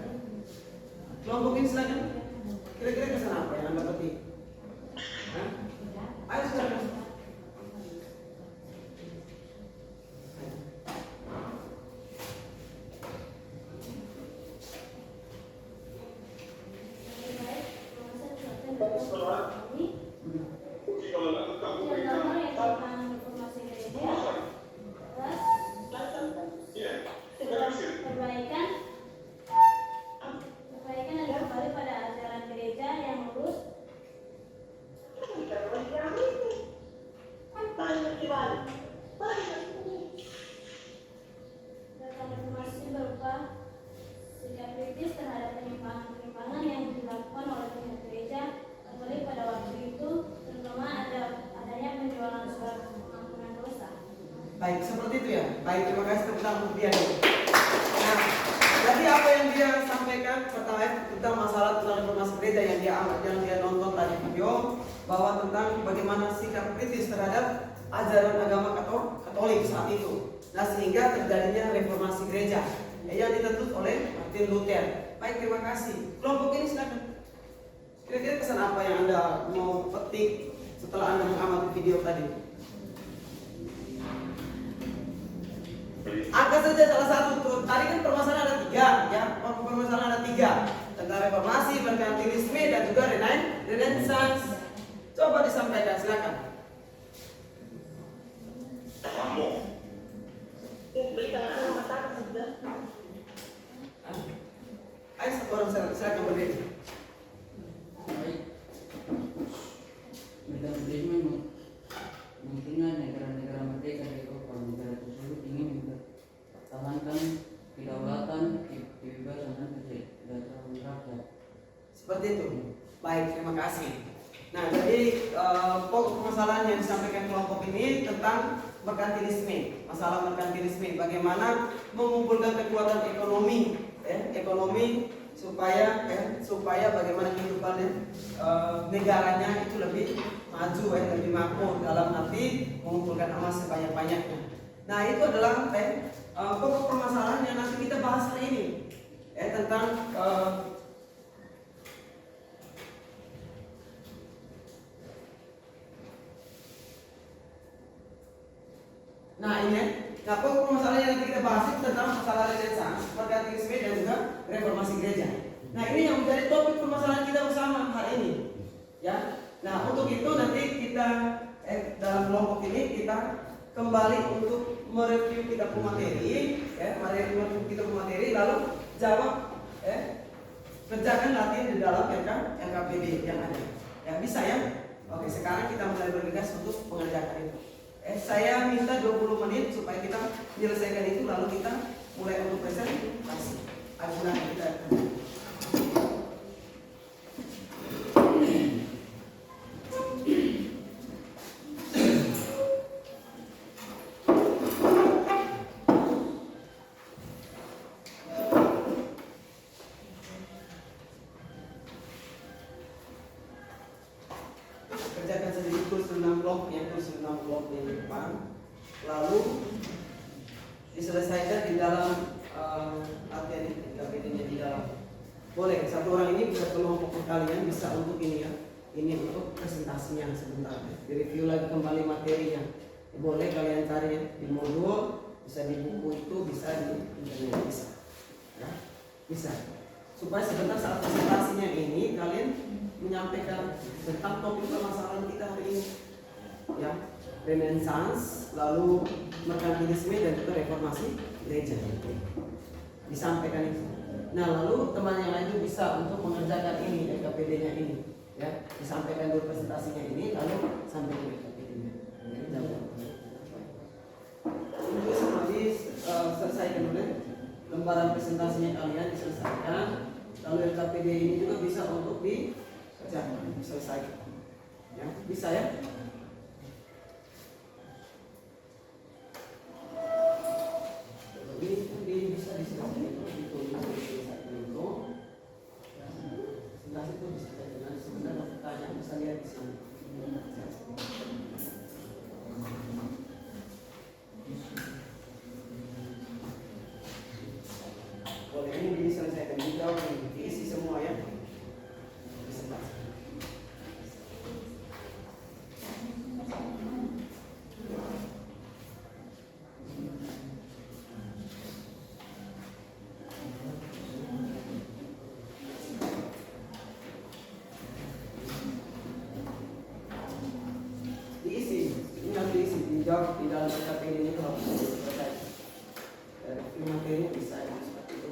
Kelompok ini silakan. Kira-kira kesan apa yang Anda petik? Ayo silakan. Perbaikan adalah kembali pada ajaran gereja yang lurus. Data reformasi berupa sikap kritis terhadap penyimpangan yang dilakukan oleh pihak gereja kembali pada waktu itu, terutama adanya penjualan surat pengampunan dosa. Baik, seperti itu ya. Baik, terima kasih tepuk tangan untuk dia. Nah, jadi apa yang dia sampaikan pertama tentang masalah tentang reformasi gereja yang dia nonton tadi video, bahwa tentang bagaimana sikap kritis terhadap ajaran agama Katolik saat itu. Nah, sehingga terjadinya reformasi gereja yang ditentu oleh Martin Luther. Baik, terima kasih. Kelompok ini silakan. Kira-kira kesan apa yang Anda mau petik setelah Anda mengamati video tadi? Angkat saja salah satu tuh. Tadi kan permasalahan ada 3, ya. Permasalahan ada 3 tentang reformasi, merkantilisme, dan juga Renaissance. Coba disampaikan, silakan. Ayo satu orang silakan berdiri. Baik, merkantilisme mungkinnya negara-negara merdeka di Eropa, negara tersebut ingin mempertahankan kedaulatan, kebebasan dan kesejahteraan rakyat. Seperti itu. Baik, terima kasih. Nah, jadi pokok permasalahan yang disampaikan kelompok ini tentang merkantilisme, masalah merkantilisme, bagaimana mengumpulkan kekuatan ekonomi, supaya bagaimana kehidupan negaranya itu lebih maju, lebih makmur, dalam arti mengumpulkan emas sebanyak-banyaknya. Nah, itu adalah pokok permasalahan yang nanti kita bahas hari ini, tentang pokok permasalahan yang nanti kita bahas itu tentang masalah Renaissance, merkantilisme, dan juga reformasi gereja. Nah, ini yang menjadi topik permasalahan kita bersama hari ini, ya. Nah, untuk itu nanti kita dalam kita kembali untuk mereview kita punya materi, mereview kita punya materi, lalu jawab, kerjakan latihan di dalam LKPD yang ada. Ya bisa ya. Oke, sekarang kita mulai bergegas untuk mengerjakan itu. Saya minta 20 menit supaya kita menyelesaikan itu, lalu kita mulai untuk presentasi. Agunan kita. Kerjakan sendiri kursus 6 blok yang depan, lalu diselesaikan di dalam latihan LKPD-nya di dalam. Boleh satu orang ini bisa kelompok kalian bisa untuk ini ya, ini untuk presentasinya sebentar. Direview lagi kembali materinya. Boleh kalian cari ya, di modul, bisa di buku itu, bisa di internet, bisa. Ya, bisa. Supaya sebentar saat presentasinya ini kalian menyampaikan tentang topik permasalahan kita hari ini, ya, Renaissance, lalu merkantilisme dan juga reformasi gereja. Disampaikan itu. Nah, lalu teman yang lain itu bisa untuk mengerjakan ini LKPD-nya ini, ya, disampaikan dulu presentasinya ini, lalu sampai ke LKPD-nya. Untuk seperti selesaikan dulu lembaran presentasinya kalian diselesaikan, lalu LKPD ini juga bisa untuk dikerjakan, diselesaikan. Ya, bisa ya. Ini bisa diselesaikan itu, sebelah itu bisa dengan sebenarnya tanya bisa lihat di sini. Boleh ini diselesaikan juga, diisi semua ya. Dijawab di dalam LKPD ini kalau selesai. Dari materinya bisa seperti itu.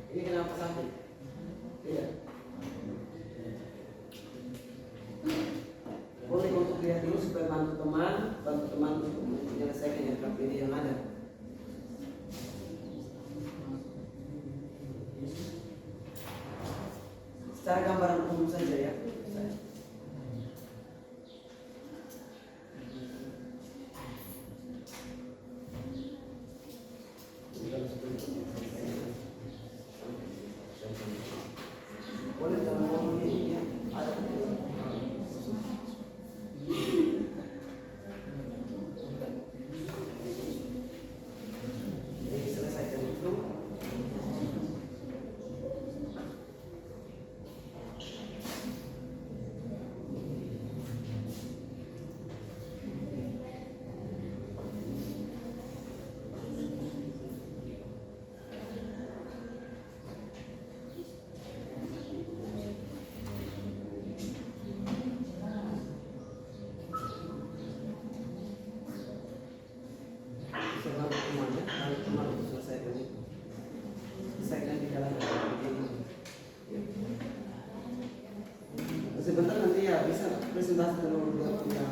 Ini kenapa sakit? Tidak. Boleh untuk lihat dulu supaya bantu teman untuk menyelesaikan LKPD yang ada. Secara gambaran umum saja ya. Boleh dalam umum ini ya, ada. Jadi selesaikan itu. Sebentar nanti ya bisa presentasi dulu punya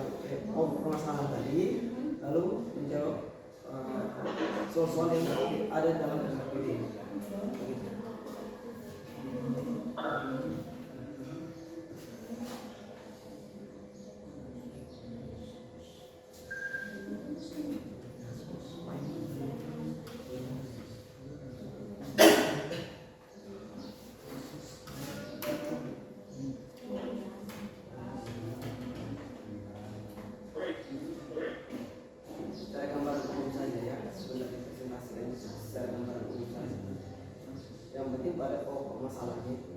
permasalahan tadi. lalu menjawab soal-soal yang ada dalam SKPD. Begitu. Secara gambaran umum saja ya, sebenarnya presentasikan secara gambaran umum saja. Yang penting pada pokok masalahnya itu.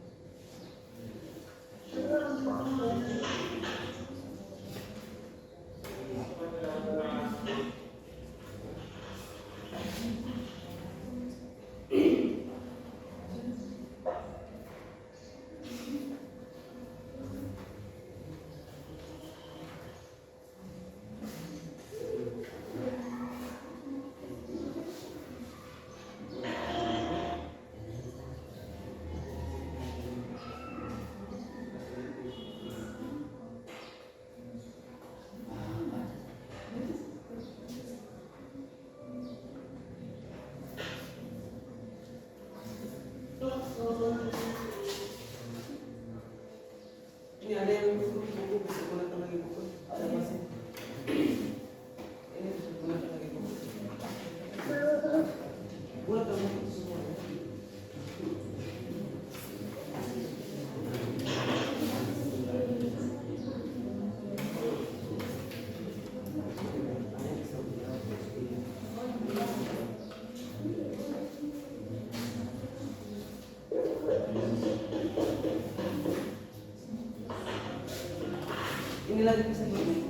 Ini ada yang buku bisa gunakan lagi buku. Ada masih. Ini bisa gunakan lagi buku. Gunakan buku semua. Ini lagi bisa gini.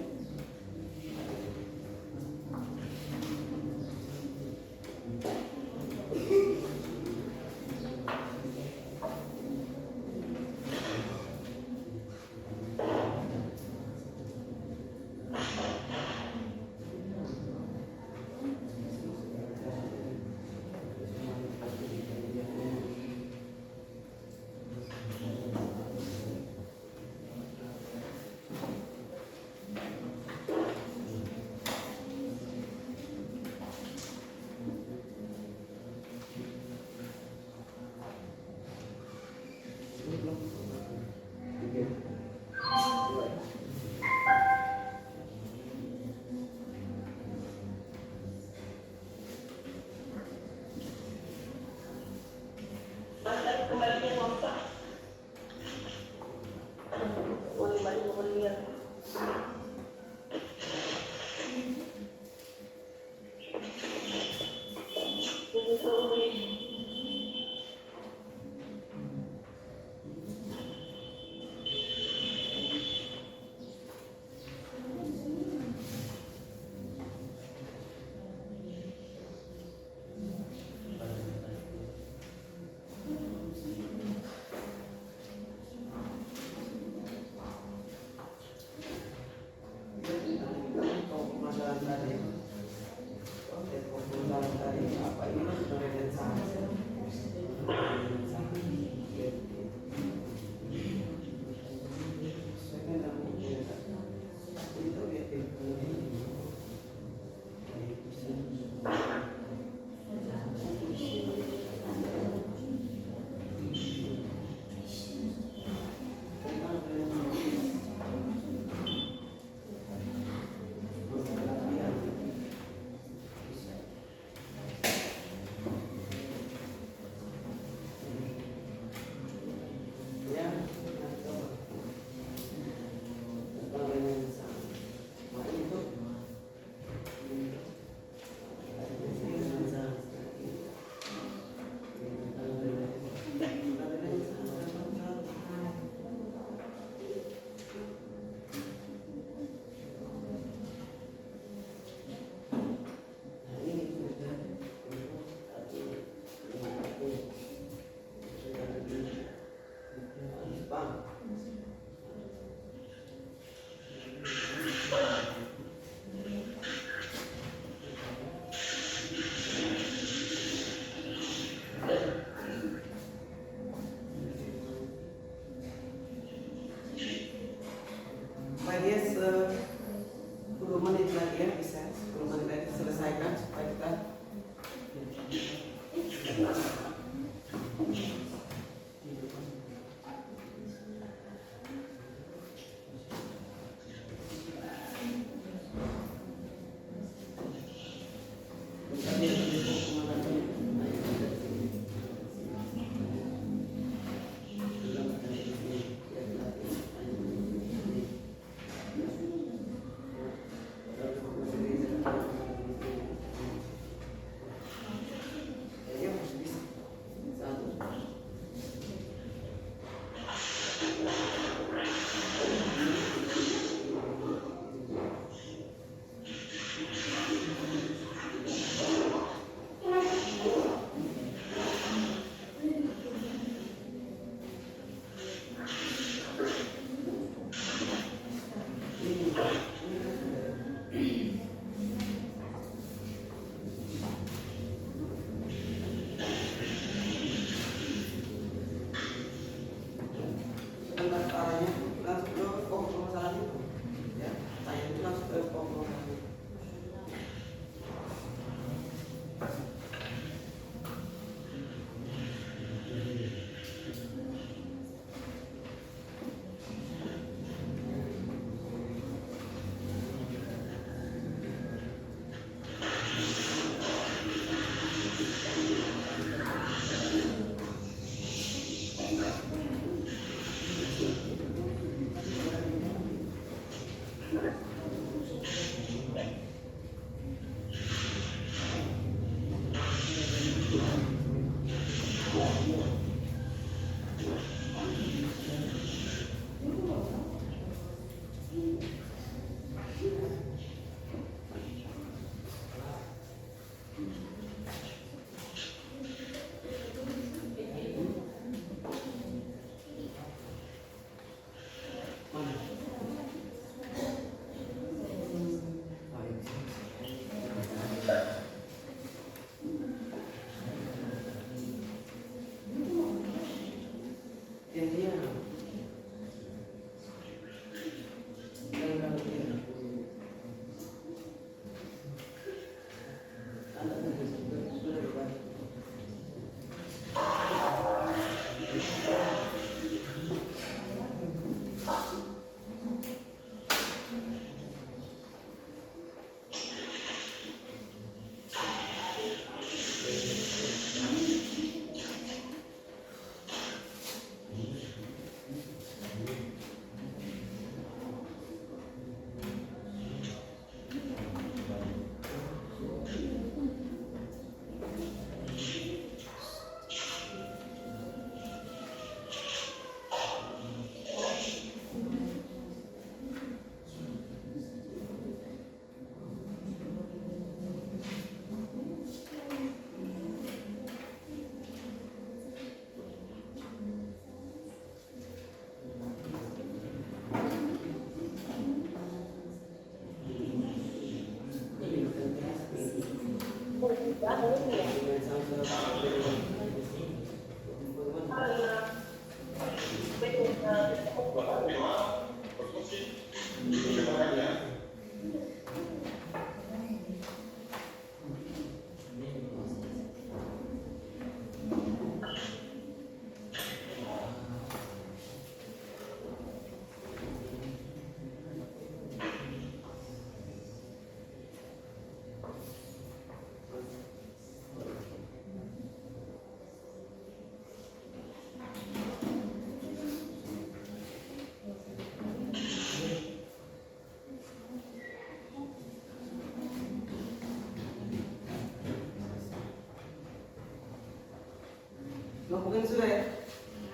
Kelompok ini sudah ya?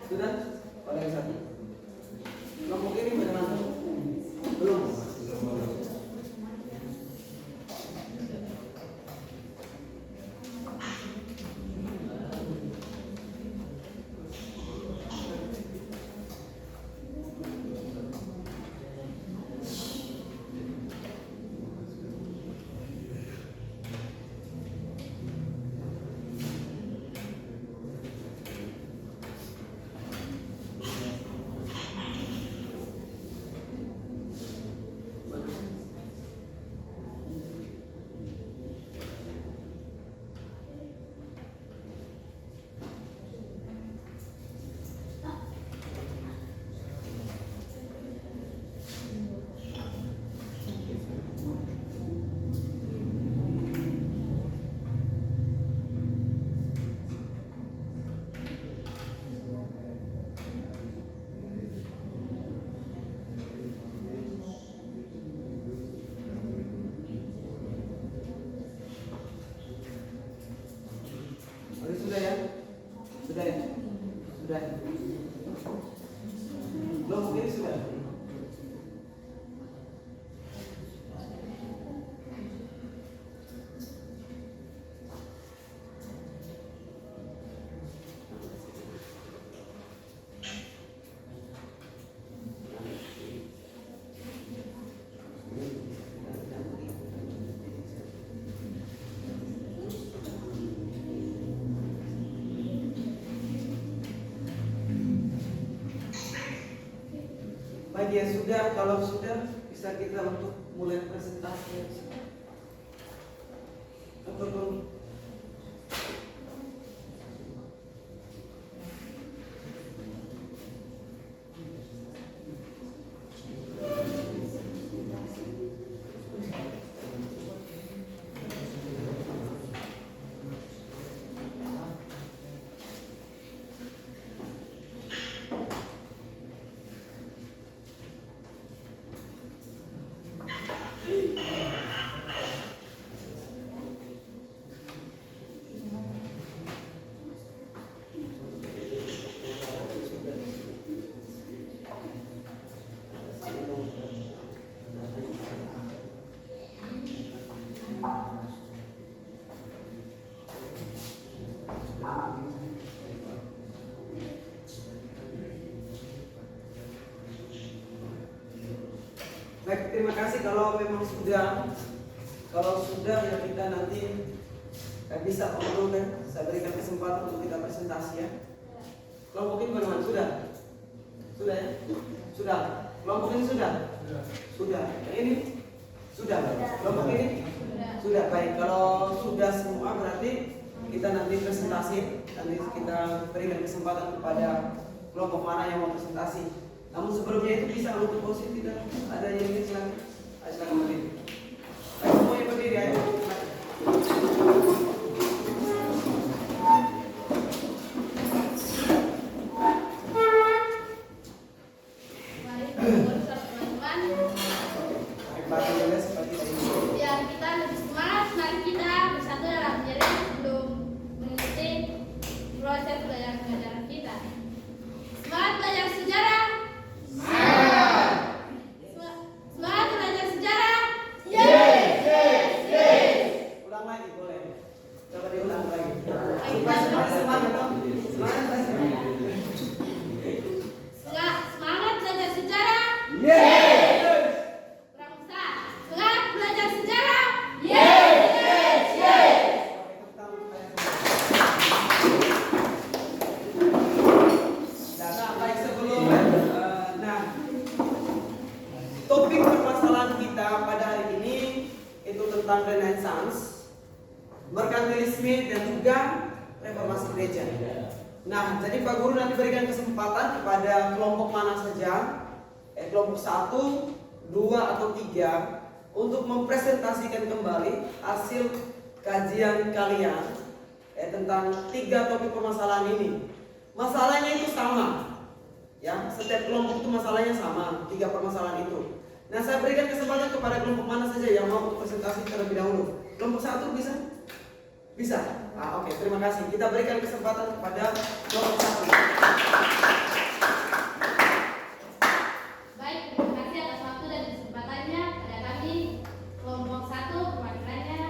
Sudah? Pada yang satu. Kelompok ini bagaimana? Belum. Sudah ya? Sudah ya? Sudah. Kelompok ini sudah. Baik ya sudah, kalau sudah bisa kita untuk mulai presentasi. Untuk baik, terima kasih kalau memang sudah. Kalau sudah ya kita nanti bisa untuk saya berikan kesempatan untuk kita presentasi ya. Kelompok ini bagaimana? Sudah? Sudah ya? Sudah. Kelompok ini sudah? Sudah. Yang ini? Sudah. Kelompok ini? Sudah. Baik, kalau sudah semua berarti kita nanti presentasi. Nanti kita berikan kesempatan kepada kelompok mana yang mau presentasi. Namun sebelumnya itu bisa untuk posisi tidak ada yang ini silakan. Silakan berdiri. Ayo semuanya berdiri ayo. Biar kita lebih semangat, mari kita bersatu dalam jaring sebelum mengikuti proses belajar mengajar kita. Semangat belajar sejarah. Semangat belajar sejarah. tentang Renaissance, merkantilisme dan juga reformasi gereja. Nah, jadi Pak Guru nanti berikan kesempatan kepada kelompok mana saja, kelompok 1, 2 atau 3 untuk mempresentasikan kembali hasil kajian kalian tentang 3 topik permasalahan ini. Masalahnya itu sama, ya. Setiap kelompok itu masalahnya sama, 3 permasalahan itu. Nah, saya berikan kesempatan kepada kelompok mana saja yang mau untuk presentasi terlebih dahulu. Kelompok 1 bisa? Bisa? Oke, terima kasih. Kita berikan kesempatan kepada kelompok 1. Baik, terima kasih atas waktu dan kesempatannya pada kami kelompok 1 perwakilannya.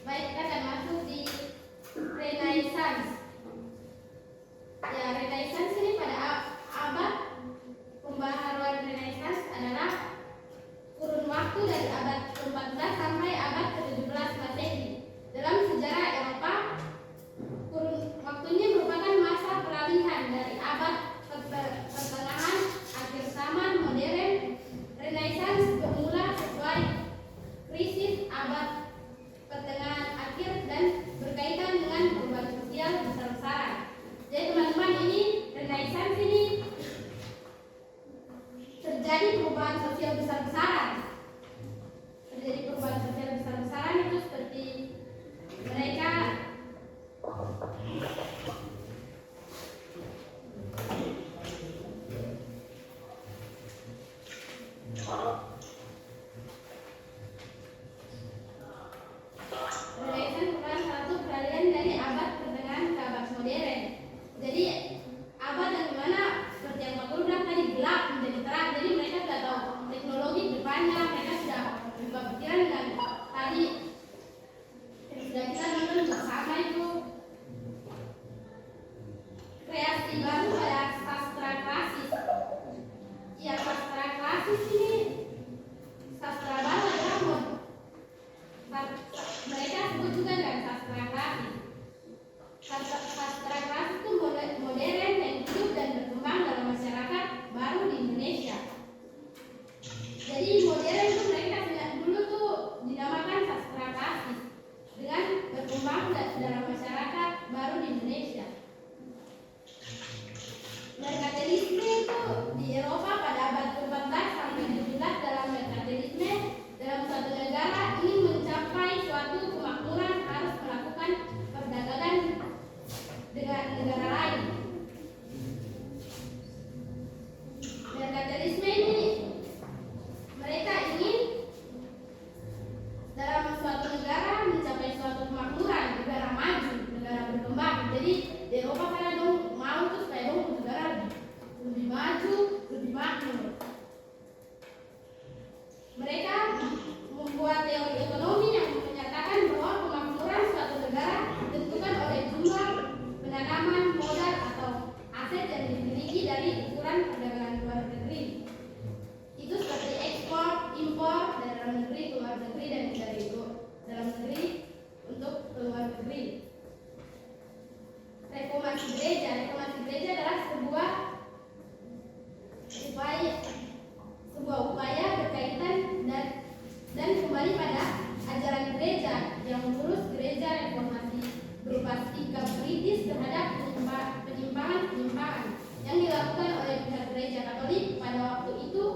Baik, kita akan masuk di Renaissance. Ya, Renaissance ini pada abad pembaharuan Renaissance adalah kurun waktu dari abad ke-14 sampai abad ke-17 Masehi. Dalam sejarah Eropa, kurun waktu ini merupakan masa peralihan dari abad pertengahan akhir zaman modern. Renaissance bermula sesuai krisis abad pertengahan akhir dan berkaitan dengan perubahan sosial besar-besaran. Jadi teman-teman, ini Renaissance ini terjadi perubahan sosial besar-besaran. Terjadi perubahan sosial besar-besaran itu seperti mereka Renaissance merupakan satu peralihan dari abad pertengahan ke abad modern. Jadi abad yang dimana seperti yang Pak Guru bilang tadi, gelap menjadi terang. Jadi mereka sudah tahu teknologi depannya, mereka sudah berubah pikiran dengan tadi yang sudah kita nonton bersama itu kreasi baru pada sastra klasis. Ya, sastra klasis ini sastra baru adalah mereka sebut juga dengan sastra klasik. Sastra klasik itu modern yang hidup dan berkembang dalam masyarakat baru di Indonesia. Jadi modern itu mereka dulu tuh dinamakan sastra klasik dengan berkembang dalam masyarakat baru di Indonesia. Merkantilisme itu di Eropa pada abad ke-14 sampai 17. Dalam merkantilisme, dalam suatu negara ingin mencapai suatu kemakmuran harus melakukan perdagangan dengan negara lain. Merkantilisme ini mereka ingin dalam suatu negara mencapai suatu kemakmuran, negara maju, negara berkembang. Jadi di Eropa karena dong mau tuh supaya dong negara lebih maju, lebih makmur. Mereka membuat teori ekonomi yang menyatakan bahwa kemakmuran suatu negara ditentukan oleh jumlah penanaman modal atau aset yang dimiliki dari ukuran perdagangan luar negeri. Itu seperti ekspor, impor dari dalam negeri ke luar negeri dan dari dalam negeri untuk ke luar negeri. Reformasi gereja adalah sebuah upaya berkaitan dan kembali pada ajaran gereja yang mengurus gereja reformasi berupa sikap kritis terhadap penyimpangan-penyimpangan yang dilakukan oleh pihak gereja Katolik pada waktu itu,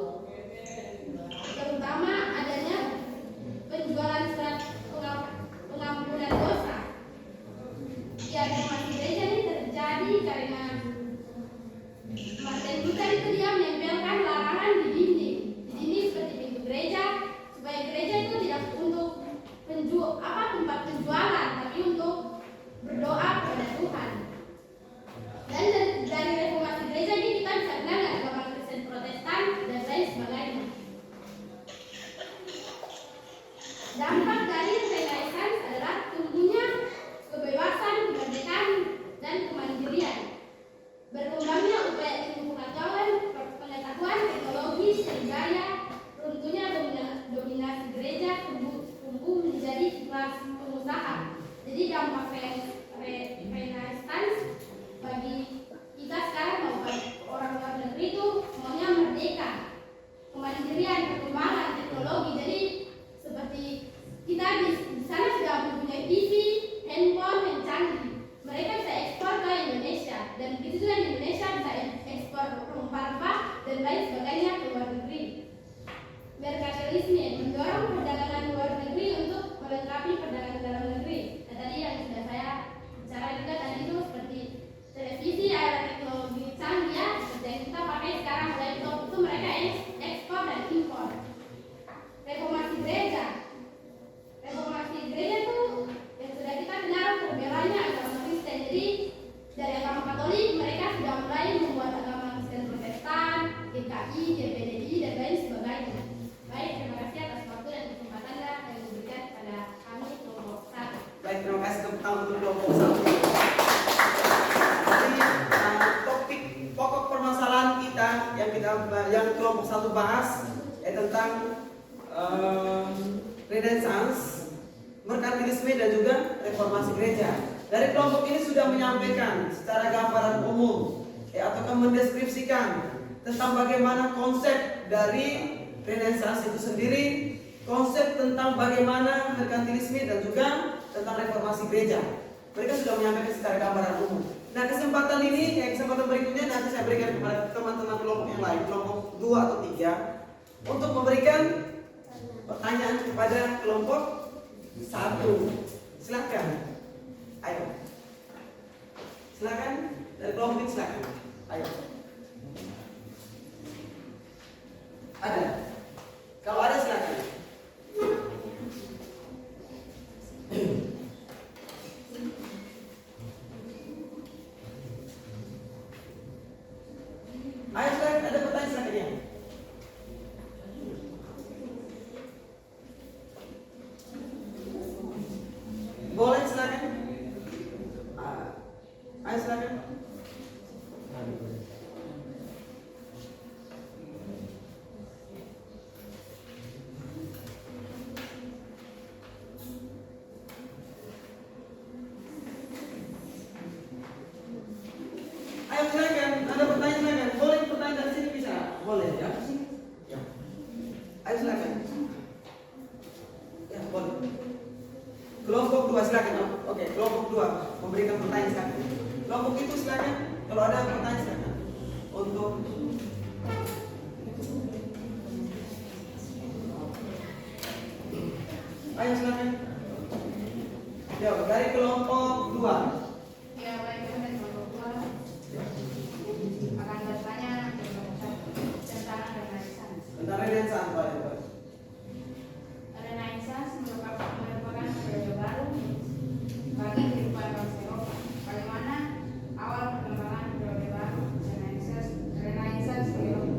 terutama adanya penjualan surat pengampunan dosa. Ya, reformasi gereja ini terjadi karena Martin Luther itu dia menempelkan larangan di dinding seperti pintu gereja, supaya gereja itu tidak untuk tempat penjualan, tapi untuk berdoa kepada Tuhan. Dan dari reformasi gereja ini kita bisa kenal agama Kristen Protestan dan lain sebagainya. Dampak dari Renaissance adalah tumbuhnya kebebasan, kemerdekaan, dan kemandirian. Berkembangnya upaya ilmu pengetahuan, teknologi, sehingga runtuhnya dominasi gereja tumbuh menjadi kelas pengusaha. Jadi dampak Renaissance bagi kita sekarang maupun orang luar negeri itu semuanya merdeka, kemandirian. kemudian perkembangan teknologi. Jadi seperti kita di sana sudah mempunyai TV, handphone yang canggih. Mereka bisa ekspor ke Indonesia dan begitu juga di Indonesia bisa ekspor rempah-rempah dan lain sebagainya ke luar negeri. Merkantilisme mendorong perdagangan luar negeri untuk melengkapi perdagangan dalam negeri. Dan tadi yang sudah saya bicara juga tadi itu seperti televisi, alat teknologi canggih ya, seperti yang kita pakai sekarang, laptop itu mereka ekspor dan impor. Reformasi gereja itu yang sudah kita kenal terbelanya agama Kristen. Jadi dari agama Katolik mereka sudah mulai membuat agama Kristen Protestan, GKI, GPDI dan lain sebagainya. Baik, terima kasih atas waktu dan kesempatan yang diberikan kepada kami kelompok 1. Baik, terima kasih untuk kelompok 1. Jadi topik pokok permasalahan kita yang kelompok 1 bahas tentang Renaissance, merkantilisme dan juga reformasi gereja. Dari kelompok ini sudah menyampaikan secara gambaran umum atau mendeskripsikan tentang bagaimana konsep dari Renaissance itu sendiri, konsep tentang bagaimana merkantilisme dan juga tentang reformasi gereja. Mereka sudah menyampaikan secara gambaran umum. Nah, kesempatan berikutnya nanti saya berikan kepada teman-teman kelompok yang lain, kelompok 2 atau 3, untuk memberikan pertanyaan kepada kelompok 1. Silakan. Ayo. Silakan dari kelompok ini, silakan. Ayo. Ada? Kalau ada silakan. Ayo silakan, ada pertanyaan silakan ya. Boleh silakan. Ayo silakan. Ayo silakan, ada pertanyaan silakan. Boleh pertanyaan dari sini bisa? Boleh ya. Ya. Ayo silakan. Ya, boleh. Kelompok 2 silakan. Oke, kelompok 2 memberikan pertanyaan silakan. Kelompok itu silakan. Kalau ada pertanyaan silakan. Untuk ayo silakan. Ya, dari kelompok 2. Ya, baik, dari kelompok 2 akan bertanya tentang Renaissance. Tentang Renaissance, Pak. Renaissance merupakan periode baru bagi kehidupan bangsa Eropa. Bagaimana awal perkembangan periode baru Renaissance di Eropa?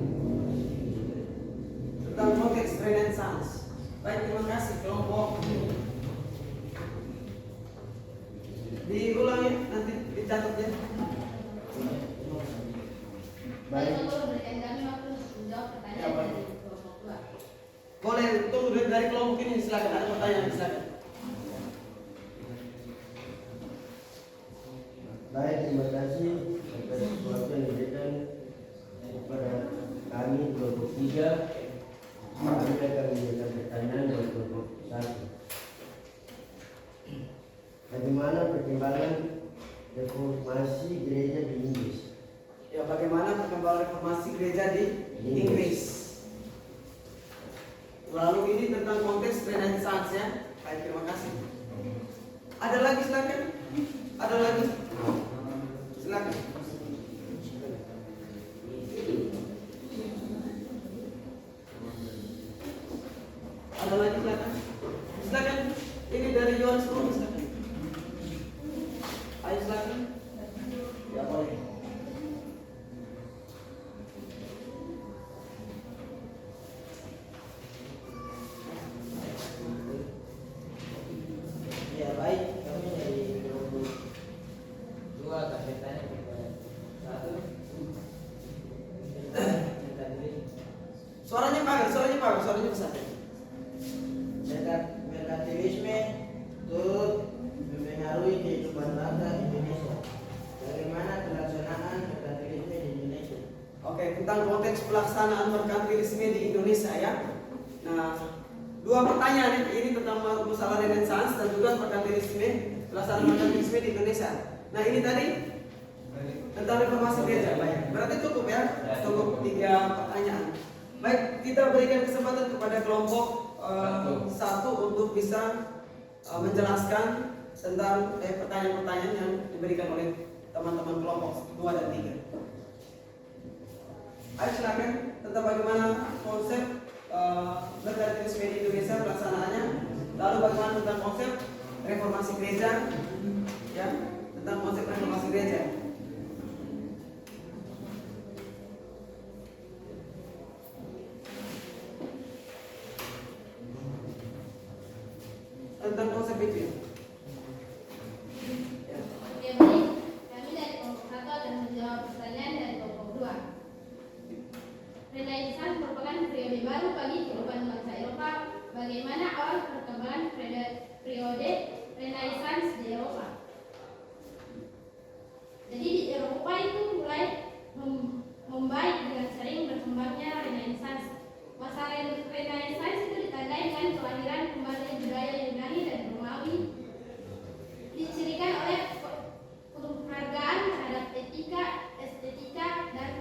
Tentang konteks Renaissance. Baik, terima kasih kelompok. Diulangi nanti dicatat ya. Baik, untuk berikan kami waktu menjawab pertanyaan dari kelompok 2. Boleh tunggu dari kelompok ini, silakan ada pertanyaan silakan. Baik, terima kasih atas waktu yang diberikan kepada kami kelompok 3. Kami akan memberikan pertanyaan dari kelompok 1. Bagaimana perkembangan reformasi gereja di Inggris? Ya, bagaimana perkembangan reformasi gereja di Inggris? Lalu ini tentang konteks Renaissance ya. Baik, terima kasih. Ada lagi silakan. Ada lagi. Silakan. Ada lagi silakan. Silakan. Ini dari Yohanes Rum, silakan. Ayo silakan. Ya, boleh. Ya baik, kami dari kelompok 2 akan bertanya kepada 1 tentang diri. Suaranya besar. Merkantilisme turut mempengaruhi kehidupan bangsa Indonesia. Bagaimana pelaksanaan merkantilisme di Indonesia? Oke, tentang konteks pelaksanaan merkantilisme di Indonesia ya. Nah, dua pertanyaan ini tentang masalah Renaissance dan juga merkantilisme, pelaksanaan merkantilisme di Indonesia. Nah, ini tadi tentang reformasi gereja. Baik, berarti cukup ya, cukup 3 pertanyaan. Baik, kita berikan kesempatan kepada kelompok 1 untuk bisa menjelaskan tentang pertanyaan-pertanyaan yang diberikan oleh teman-teman kelompok 2 dan 3. Ayo silakan tentang bagaimana konsep merkantilisme di Indonesia pelaksanaannya, lalu bagaimana tentang konsep reformasi gereja, ya, tentang konsep reformasi gereja. Tentang konsep itu ya. Oke, baik. Kami dari kelompok 1 akan menjawab pertanyaan dari kelompok 2. Renaissance merupakan periode baru bagi kehidupan bangsa Eropa. Bagaimana awal perkembangan periode Renaissance di Eropa? Jadi di Eropa itu mulai membaik dengan sering berkembangnya Renaissance. Masa Renaissance itu ditandai dengan kelahiran kembali budaya Yunani dan Romawi, dicirikan oleh penghargaan terhadap etika, estetika, dan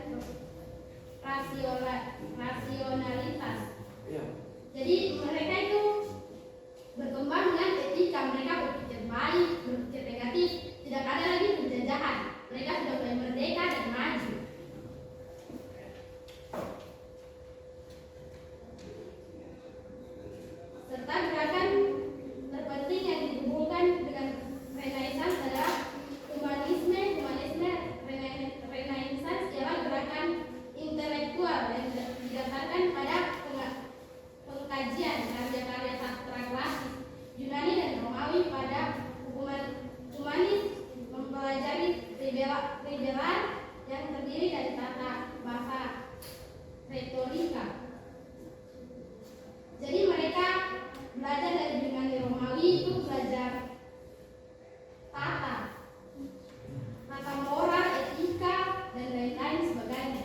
rasionalitas. Ya. Jadi mereka itu berkembang dengan etika, mereka berpikir baik, berpikir negatif, tidak ada lagi penjajahan. Mereka sudah mulai merdeka dan maju. Serta gerakan terpenting yang dihubungkan dengan Renaissance adalah humanisme. Renaissance ialah gerakan intelektual yang didasarkan pada pengkajian karya-karya sastra klasik Yunani dan Romawi. Pada humanis mempelajari liberal yang terdiri dari tata bahasa retorika. Jadi mereka belajar dari Yunani Romawi itu belajar tata moral, etika, dan lain-lain sebagainya.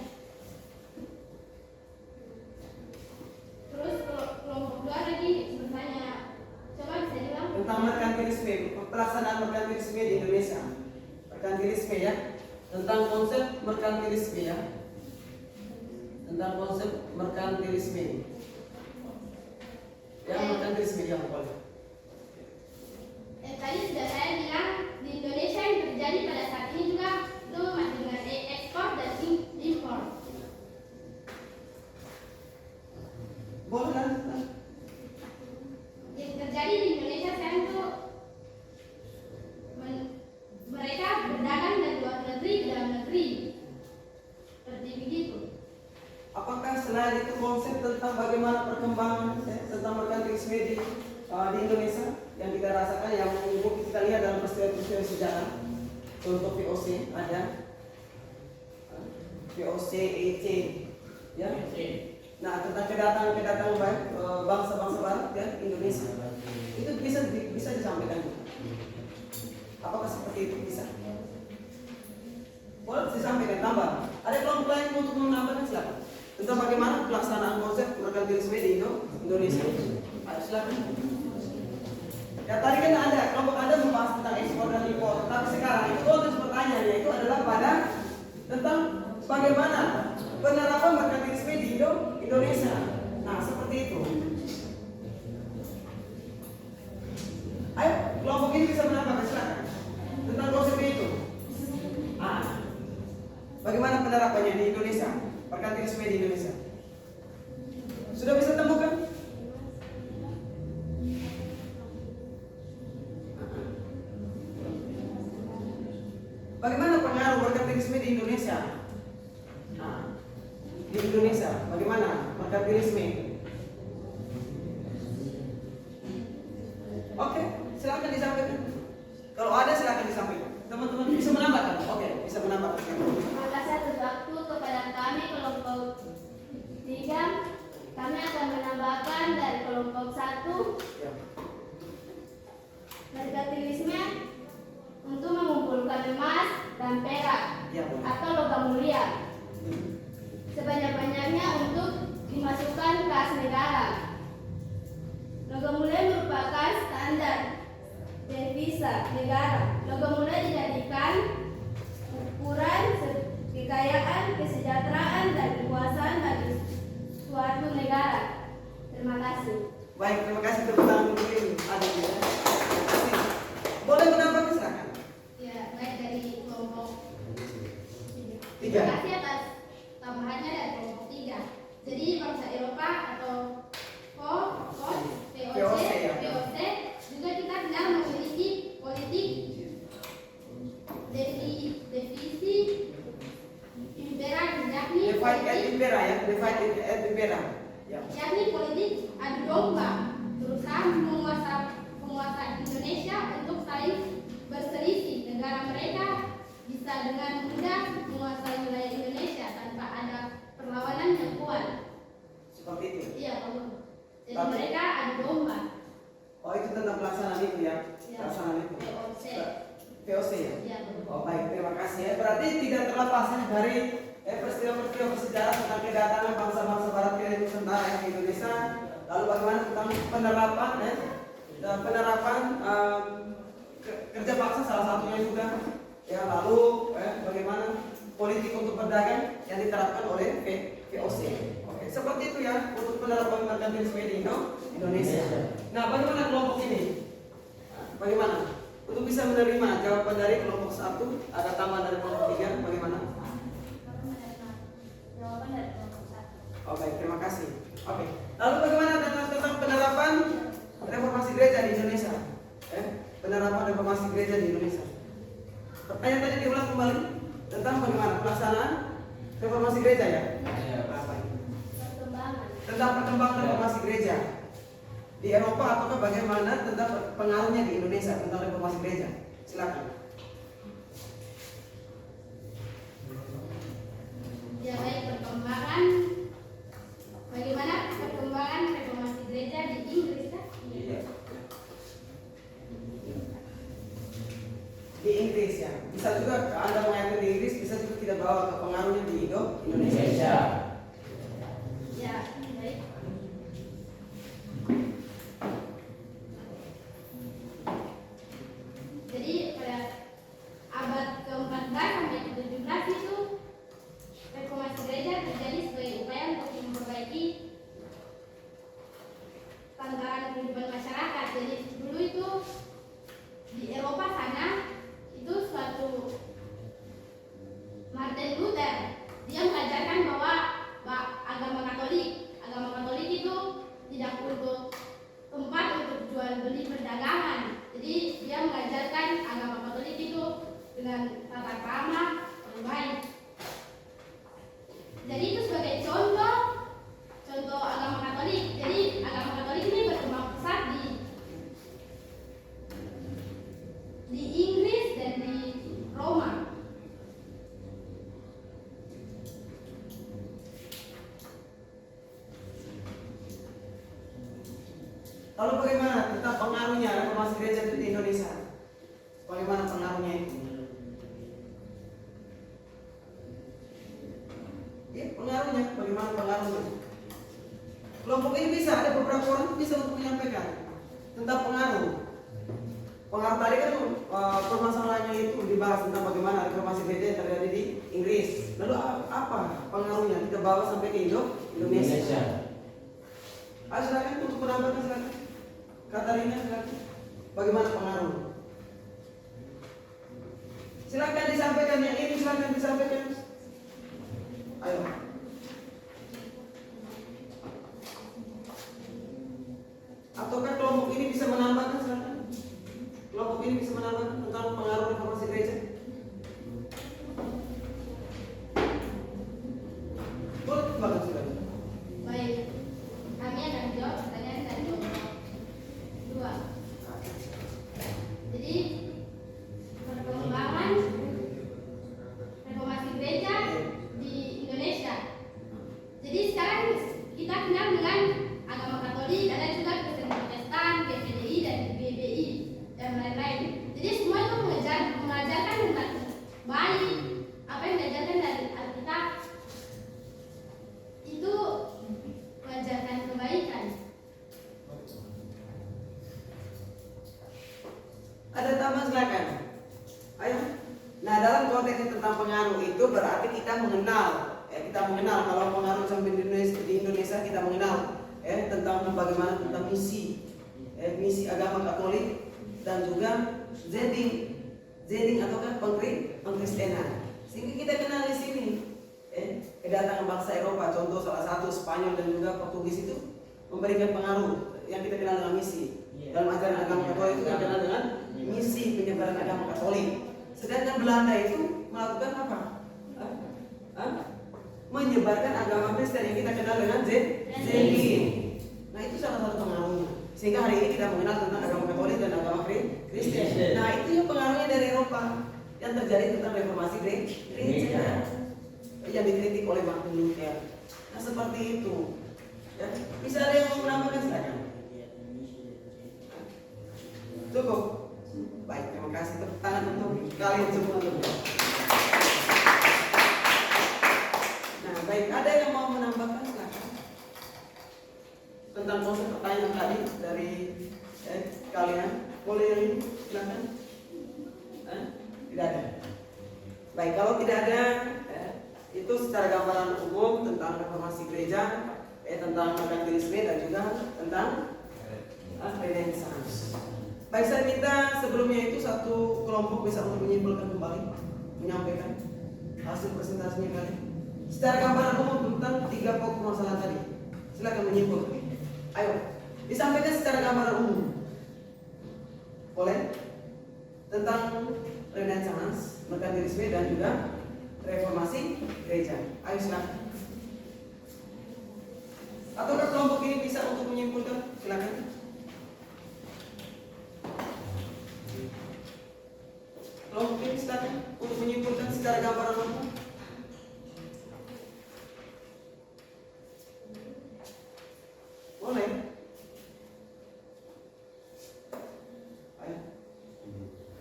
Terus kelompok 2 lagi bertanya, coba bisa diulang? Tentang merkantilisme, pelaksanaan merkantilisme di Indonesia. Merkantilisme ya, tentang konsep merkantilisme ya, tentang konsep merkantilisme. Ya, merkantilisme yang boleh. Tadi sudah saya bilang di Indonesia yang terjadi pada saat ini juga itu masih dengan ekspor dan impor. Boleh kan? Yang terjadi di Indonesia sekarang itu mereka berdagang dari luar negeri ke dalam negeri, seperti begitu. Apakah selain itu konsep tentang bagaimana perkembangan tentang merkantilisme di Indonesia yang kita rasakan, yang kita lihat dalam peristiwa sejarah, contoh VOC ada, VOC, EC, ya. Nah, tentang kedatangan bangsa-bangsa barat ya Indonesia, itu bisa disampaikan. Apakah seperti itu bisa? Boleh disampaikan tambah. Ada kelompok lain untuk menambahkan, silakan. Tentang bagaimana pelaksanaan konsep merkantilisme di Indonesia. Ayo silakan. Ya tadi kan ada kelompok Anda membahas tentang ekspor dan impor, tapi sekarang itu konteks pertanyaannya itu adalah pada tentang bagaimana penerapan merkantilisme di Indonesia. Nah, seperti itu. Ayo, kelompok ini bisa menambahkan, silakan. Tentang konsep itu. Bagaimana penerapannya di Indonesia? Merkantilisme di Indonesia. Sudah bisa temukan? Bagaimana pengaruh merkantilisme di Indonesia? Di Indonesia, bagaimana merkantilisme? Oke, silakan disampaikan. Kalau ada silakan disampaikan. Teman-teman bisa menambahkan. Oke, bisa menambahkan. Terima kasih atas waktu kepada kami kelompok 3. Kami akan menambahkan dari kelompok 1. Ya. Merkantilisme untuk mengumpulkan emas dan perak Ya, boleh. atau logam mulia. devisa negara. Logam mulia dijadikan ukuran kekayaan, kesejahteraan, dan kekuasaan bagi suatu negara. Terima kasih. Baik, terima kasih tepuk tangan untuk ini. Ada ya. Terima kasih. Boleh menambah silakan. Ya, baik dari kelompok 3. Tiga. Terima kasih atas tambahannya dari kelompok 3. Jadi bangsa Eropa atau VOC juga kita benar memiliki politik divisi impera, Divide and impera ya, divide and impera. Ya. yakni politik adu domba, berusaha penguasa Indonesia untuk saling berselisih. Negara mereka bisa dengan mudah menguasai wilayah Indonesia tanpa ada perlawanan yang kuat. Seperti itu. Iya, Pak. Jadi Tapi- mereka adu domba. Oh, itu tentang pelaksanaan itu ya. Ya. Pelaksanaan itu. VOC. VOC ya. Iya, Pak. Oh baik, terima kasih ya. Berarti tidak terlepas ya dari peristiwa-peristiwa bersejarah tentang kedatangan bangsa-bangsa Barat ke Nusantara ke Indonesia. Lalu bagaimana tentang penerapan dan penerapan kerja paksa salah satunya juga. Ya lalu bagaimana politik untuk berdagang yang diterapkan oleh VOC. Oke, seperti itu ya untuk penerapan merkantilisme di Indonesia. Nah, bagaimana kelompok ini? Bagaimana? Untuk bisa menerima jawaban dari kelompok 1, ada tambahan dari kelompok 3, bagaimana? Jawaban dari kelompok 1. Oh baik, terima kasih. Oke, lalu bagaimana tentang penerapan reformasi gereja di Indonesia? Penerapan reformasi gereja di Indonesia. Pertanyaan tadi diulang kembali tentang bagaimana pelaksanaan reformasi gereja ya? Apa? Perkembangan. Tentang perkembangan reformasi gereja di Eropa ataukah bagaimana tentang pengaruhnya di Indonesia tentang reformasi gereja? Silakan. Ya, baik, perkembangan. Bagaimana perkembangan reformasi gereja di Inggris kan? Iya. Di Inggris ya. Bisa juga Anda mengajar di Inggris, bisa juga tidak bawa ke pengaruhnya di Indonesia. Ya, baik. Jadi pada abad ke-14 sampai ke-17 itu reformasi gereja terjadi sebagai upaya untuk memperbaiki tatanan kehidupan masyarakat. Jadi dulu itu di Eropa sana itu suatu Martin Luther, dia mengajarkan bahwa agama Katolik itu tidak untuk tempat untuk jual beli perdagangan. Jadi dia mengajarkan agama Katolik itu dengan tata krama yang baik. Jadi itu sebagai contoh agama Katolik. Jadi agama Katolik ini berkembang pesat di Inggris dan di Roma. Lalu bagaimana tentang pengaruhnya reformasi gereja itu di Indonesia? Bagaimana pengaruhnya itu? Ya, pengaruhnya, bagaimana pengaruhnya? Kelompok ini bisa, ada beberapa orang bisa untuk menyampaikan tentang pengaruh. Pengaruh tadi kan permasalahannya itu dibahas tentang bagaimana reformasi gereja yang terjadi di Inggris. Lalu apa pengaruhnya? Kita bawa sampai ke Indonesia. Ayo silakan untuk menambahkan silakan. Katarina silakan. Bagaimana pengaruh? Silakan disampaikan yang ini, silakan disampaikan. Ayo. Ataukah kelompok ini bisa menambahkan silakan? Kelompok ini bisa menambahkan tentang pengaruh reformasi gereja? Boleh kembali silakan. Baik, kami akan jawab pertanyaan dari kelompok 2. Jadi perkembangan reformasi gereja di Indonesia. Jadi sekarang kita kenal dengan agama Katolik, ada juga Kristen Protestan, GPDI dan GBI dan lain-lain. Jadi semua itu mengajarkan silakan. Ayo. Nah, dalam konteks tentang pengaruh itu berarti kita mengenal. Kita mengenal kalau pengaruh sampai di Indonesia kita mengenal tentang bagaimana tentang misi agama Katolik dan juga zeding ataukah pengkristenan. Sehingga kita kenal di sini. Kedatangan bangsa Eropa, contoh salah satu Spanyol dan juga Portugis itu memberikan pengaruh yang kita kenal dengan misi. Dalam ajaran agama Katolik itu kita kenal dengan misi penyebaran agama Katolik. Sedangkan Belanda itu melakukan apa? Menyebarkan agama Kristen yang kita kenal dengan zeding. Nah, itu salah satu pengaruhnya. Sehingga hari ini kita mengenal tentang agama Katolik dan agama Kristen. Nah, itu yang pengaruhnya dari Eropa yang terjadi tentang reformasi gereja yang dikritik oleh Martin Luther. Nah, seperti itu. Ya, bisa ada yang mau menambahkan, silakan. Cukup. Baik, terima kasih. Tepuk tangan untuk kalian semua. Nah, baik, ada yang mau menambahkan, silakan. Tentang konsep pertanyaan tadi dari kalian, boleh yang ini, silakan. Tidak ada. Baik, kalau tidak ada, itu secara gambaran umum tentang reformasi gereja, tentang merkantilisme dan juga tentang Renaissance. Baik, saya minta sebelumnya itu satu kelompok bisa untuk menyimpulkan kembali, menyampaikan hasil presentasinya kali. Secara gambaran umum tentang 3 pokok masalah tadi. Silakan menyimpulkan. Ayo, disampaikan secara gambaran umum. Boleh? Tentang Renaissance, merkantilisme dan juga reformasi gereja. Ayo silakan. Ataukah kelompok ini bisa untuk menyimpulkan? Silakan. Kelompok ini silakan untuk menyimpulkan secara gambaran umum. Boleh. Ayo.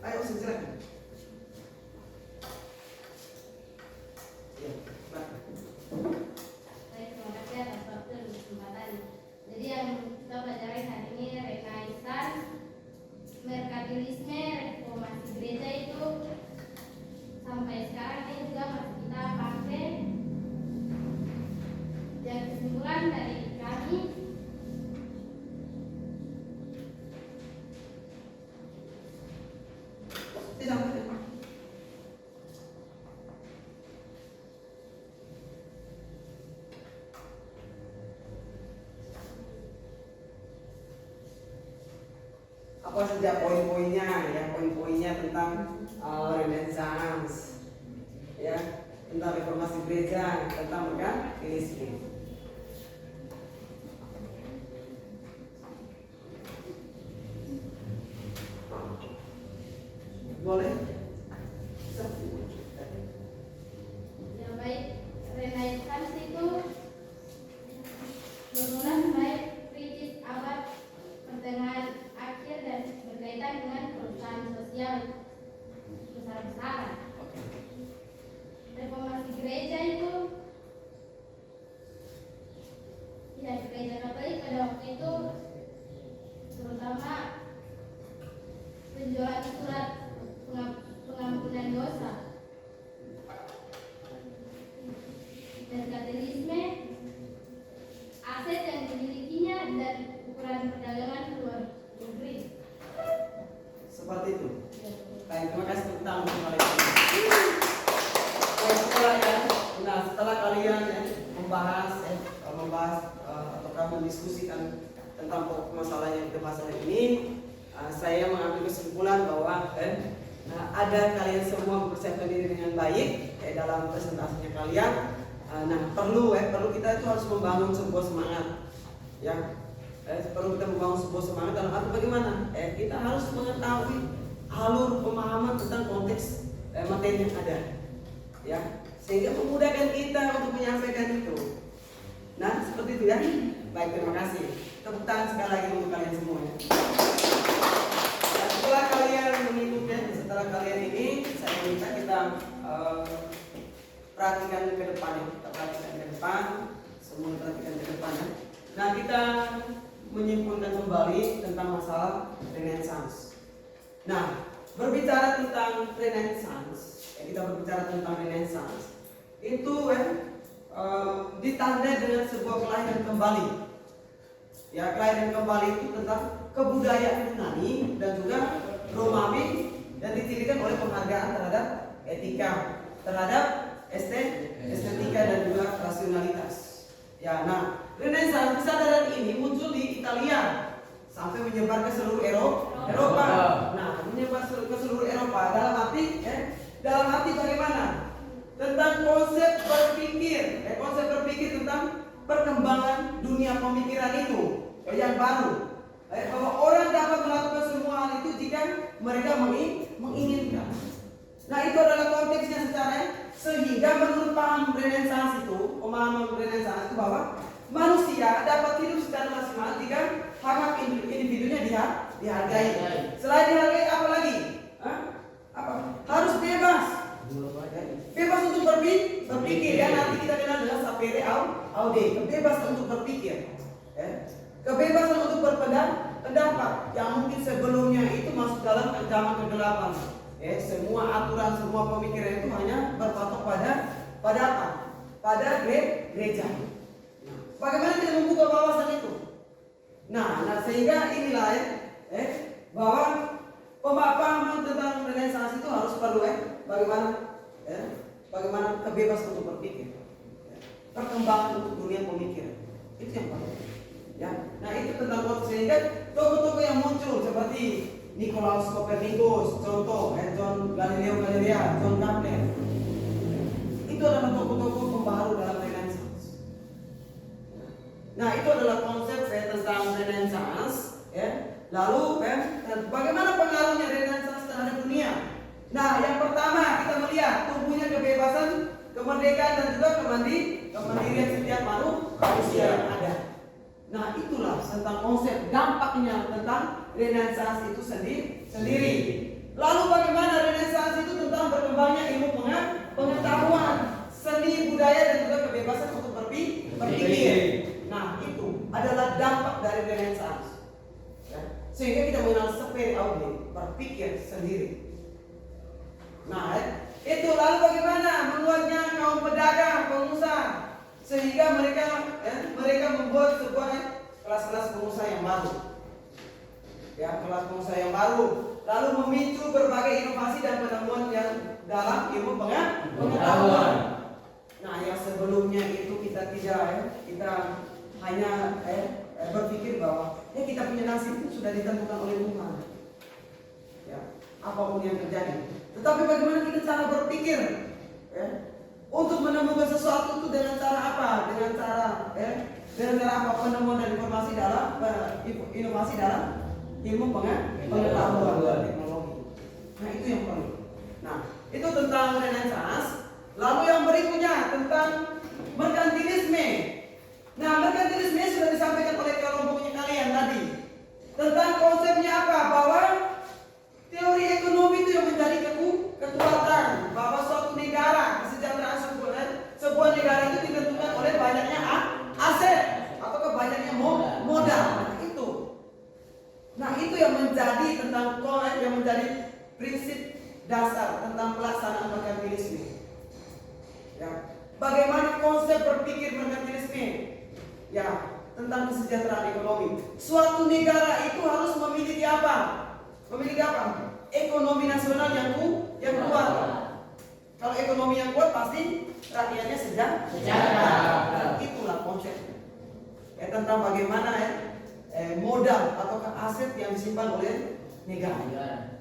Ayo silakan. Baik, terima kasih atas waktu dan kesempatan. Jadi yang kita pelajari hari ini Renaissance, merkantilisme, reformasi gereja itu sampai sekarang ini juga masih kita pakai. Dan kesimpulan dari kami, apa saja poin-poinnya, ya poin-poinnya tentang Renaissance, ya tentang reformasi gereja, tentang merkantilisme. Boleh? yang baik Renaissance itu bermula mulai kritis abad pertengahan akhir dan berkaitan dengan perusahaan sosial besar-besaran. Reformasi gereja itu, ya gereja Katolik pada waktu itu terutama penjualan surat pengampunan dosa. Merkantilisme, aset yang dimilikinya dan ukuran perdagangan luar negeri. Seperti itu. Baik, terima kasih tentang kalian. Baik, setelah kalian membahas ataukah mendiskusikan tentang pokok masalah yang kita bahas hari ini, saya mengambil kesimpulan bahwa ada kalian semua mempersiapkan diri dengan baik dalam presentasinya kalian. Perlu kita itu harus membangun sebuah semangat, ya. Perlu kita membangun sebuah semangat dalam arti bagaimana? Kita harus mengetahui alur pemahaman tentang konteks materi yang ada, ya, sehingga memudahkan kita untuk menyampaikan itu. Nah, seperti itu ya. Baik, terima kasih. Tepuk tangan sekali lagi untuk kalian semua ya. Setelah kalian mengikuti, setelah kalian ini, saya minta kita perhatikan ke depan ya. Kita perhatikan ke depan, semua perhatikan ke depan ya. Nah, kita menyimpulkan kembali tentang masalah Renaissance. Nah, berbicara tentang Renaissance, kita berbicara tentang Renaissance, itu ditandai dengan sebuah kelahiran kembali. Ya, kelahiran kembali itu tentang kebudayaan Yunani dan juga Romawi dan ditirikan oleh penghargaan terhadap etika, terhadap estetika dan juga rasionalitas. Ya, nah, Renaissance kesadaran ini muncul di Italia sampai menyebar ke seluruh Eropa. Nah, menyebar ke seluruh Eropa dalam arti bagaimana? Tentang konsep berpikir tentang perkembangan dunia pemikiran itu yang baru. Bahwa orang dapat melakukan semua hal itu jika mereka menginginkan. Nah, itu adalah konteksnya secara sehingga menurut pemahaman Renaissance itu bahwa manusia dapat hidup secara maksimal jika hak individunya dihargai. Selain dihargai apa lagi? Harus bebas. Bebas untuk berpikir ya, nanti kita kenal dengan sapere aude, kebebasan untuk berpikir. Kebebasan untuk berpendapat yang mungkin sebelumnya itu masuk dalam ancaman ke-8. Semua aturan, semua pemikiran itu hanya berpatok pada apa? Pada gereja. Bagaimana kita membuka wawasan itu? Nah, sehingga inilah bahwa pemahaman tentang Renaissance itu harus perlu bagaimana kebebasan untuk berpikir, perkembangan untuk dunia pemikiran itu yang paling. Ya, nah itu tentang sehingga tokoh-tokoh yang muncul seperti Nicolaus Copernicus, contoh, John Galileo Galilei, John Kepler, itu adalah tokoh-tokoh pembaharu dalam Renaissance. Nah, itu adalah konsep tentang Renaissance. Lalu, bagaimana pengaruhnya Renaissance terhadap dunia? Nah, yang pertama kita melihat tumbuhnya kebebasan, kemerdekaan dan juga kemandirian setiap manusia yang ada. Nah, itulah tentang konsep dampaknya tentang Renaissance itu sendiri. Lalu bagaimana Renaissance itu tentang berkembangnya ilmu pengetahuan, seni, budaya dan juga kebebasan untuk berpikir. Nah, itu adalah dampak dari Renaissance. Sehingga kita mengenal sapere aude, berpikir sendiri. Nah, itu lalu bagaimana menguatnya kaum pedagang, pengusaha, sehingga mereka membuat sebuah kelas-kelas pengusaha yang baru. Ya, kelas pengusaha yang baru, lalu memicu berbagai inovasi dan penemuan yang dalam ilmu pengetahuan. Nah, yang sebelumnya itu kita hanya berpikir bahwa kita punya nasib itu sudah ditentukan oleh Tuhan. Ya, apapun yang terjadi. Tetapi bagaimana kita cara berpikir untuk menemukan sesuatu itu dengan cara apa? Dengan cara apa? Penemuan dan informasi dalam inovasi dalam ilmu pengetahuan dan teknologi. Nah, itu yang perlu. Nah, itu tentang Renaissance. Lalu yang berikutnya tentang merkantilisme. Nah, merkantilisme sudah disampaikan oleh kelompoknya kalian tadi. Tentang konsepnya apa? Bahwa teori ekonomi itu yang menjadi kekuatan, bahwa suatu negara, kesejahteraan sebuah negara itu ditentukan oleh banyaknya aset atau banyaknya modal. Nah, itu yang menjadi prinsip dasar tentang pelaksanaan merkantilisme. Ya, bagaimana konsep berpikir merkantilisme? Ya, tentang kesejahteraan ekonomi. Suatu negara itu harus memiliki apa? Ekonomi nasional yang kuat. Kalau ekonomi yang kuat pasti rakyatnya sejahtera. Nah, itulah konsepnya. Tentang bagaimana modal atau aset yang disimpan oleh negara.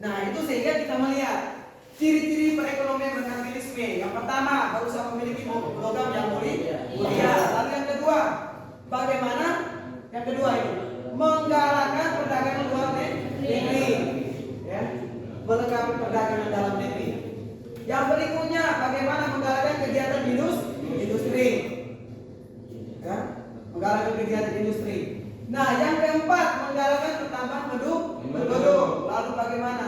Nah, itu sehingga kita melihat ciri-ciri perekonomian merkantilisme. Yang pertama, berusaha memiliki logam yang mulia. Lalu yang kedua, bagaimana? Yang kedua itu menggalakkan perdagangan luar negeri, melengkapi perdagangan dalam negeri. Yang berikutnya, bagaimana menggalakkan kegiatan industri, menggalakkan kegiatan industri. Nah, yang keempat, menggalakkan pertambahan penduduk. Lalu bagaimana?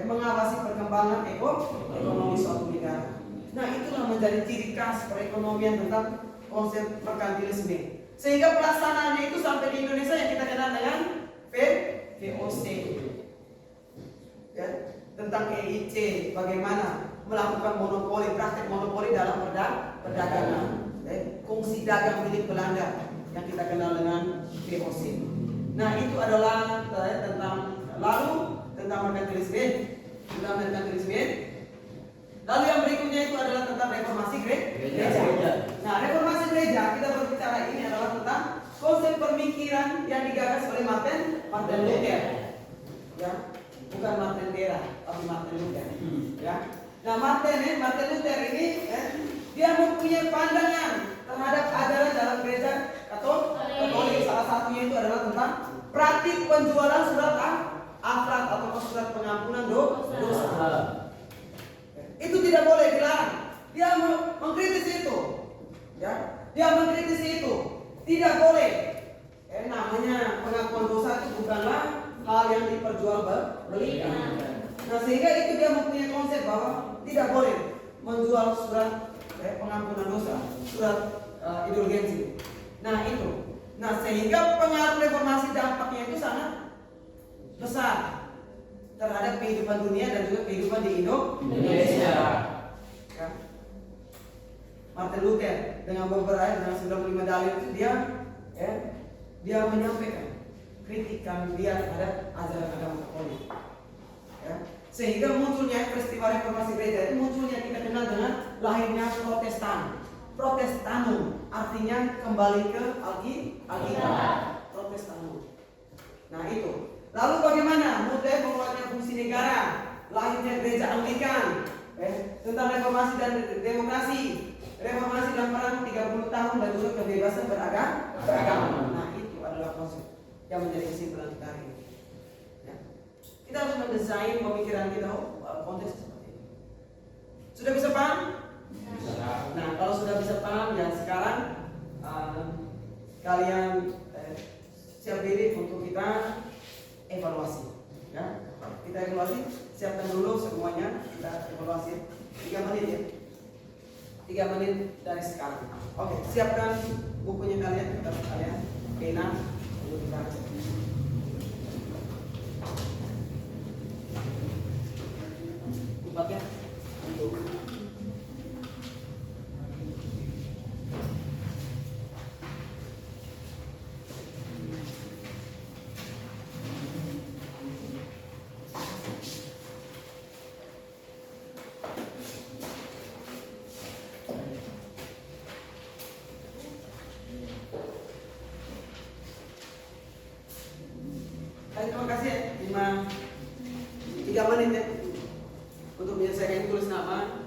Mengawasi perkembangan ekonomi suatu negara. Nah, itulah menjadi ciri khas perekonomian tentang konsep merkantilisme. Sehingga pelaksanaannya itu sampai di Indonesia yang kita kenal dengan VOC. Ya, tentang EIC, bagaimana melakukan monopoli, praktek monopoli dalam perdagangan, fungsi dagang milik Belanda yang kita kenal dengan VOC. Nah itu adalah tentang, lalu tentang merkantilisme. Lalu yang berikutnya itu adalah tentang reformasi gereja. Nah reformasi gereja, kita berbicara ini adalah tentang konsep pemikiran yang digagas oleh Martin Luther, ya, bukan Martin Luther, tapi Martin Luther, ya. Nah Martin Luther ini, dia mempunyai pandangan terhadap ajaran dalam gereja Katolik. Salah satunya itu adalah tentang praktik penjualan surat akhlak atau surat pengampunan dosa. Itu tidak boleh dilarang. Dia mengkritisi itu, ya. Dia mengkritisi itu. Tidak boleh. Namanya pengakuan dosa itu bukanlah hal yang diperjualbelikan. Nah sehingga itu dia mempunyai konsep bahwa tidak boleh menjual surat pengampunan dosa, surat indulgensi. Nah itu. Nah sehingga pengaruh reformasi dampaknya itu sangat besar terhadap kehidupan dunia dan juga kehidupan di Indonesia. Ya. Martin Luther dengan beberapa 95 dalil itu dia menyampaikan kritikan dia terhadap ajaran agama Katolik. Ya. Sehingga munculnya peristiwa reformasi gereja itu munculnya kita kenal dengan lahirnya Protestanum, artinya kembali ke Alkitab. Protestanum. Nah itu. Lalu bagaimana mulai menguatnya fungsi negara, lahirnya gereja Anglikan, tentang reformasi dan demokrasi, reformasi dalam perang 30 tahun dan juga kebebasan beragama. Nah itu adalah konsep yang menjadi kesimpulan kita hari ini. Ya. Kita harus mendesain pemikiran kita konteks seperti ini. Sudah bisa paham? Nah kalau sudah bisa paham, ya sekarang kalian siap diri untuk kita evaluasi, ya. Kita evaluasi, siapkan dulu semuanya, kita evaluasi 3 menit ya. 3 menit dari sekarang. Oke, siapkan bukunya kalian, pena untuk kita. Bukunya untuk terima kasih ya, 3 menit ya untuk menyelesaikan tulis nama.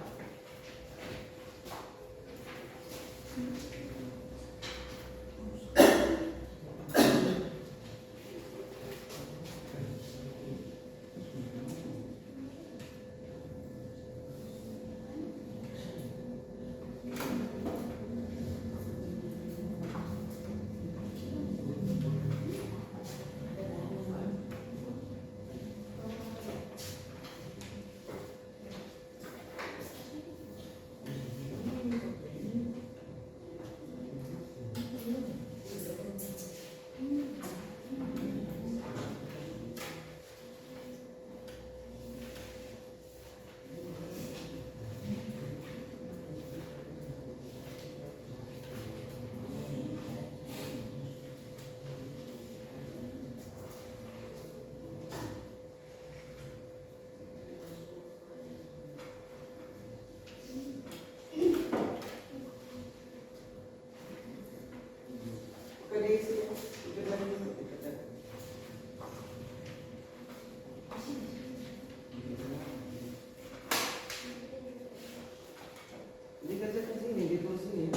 Dikerjakan sini, ditulis sini,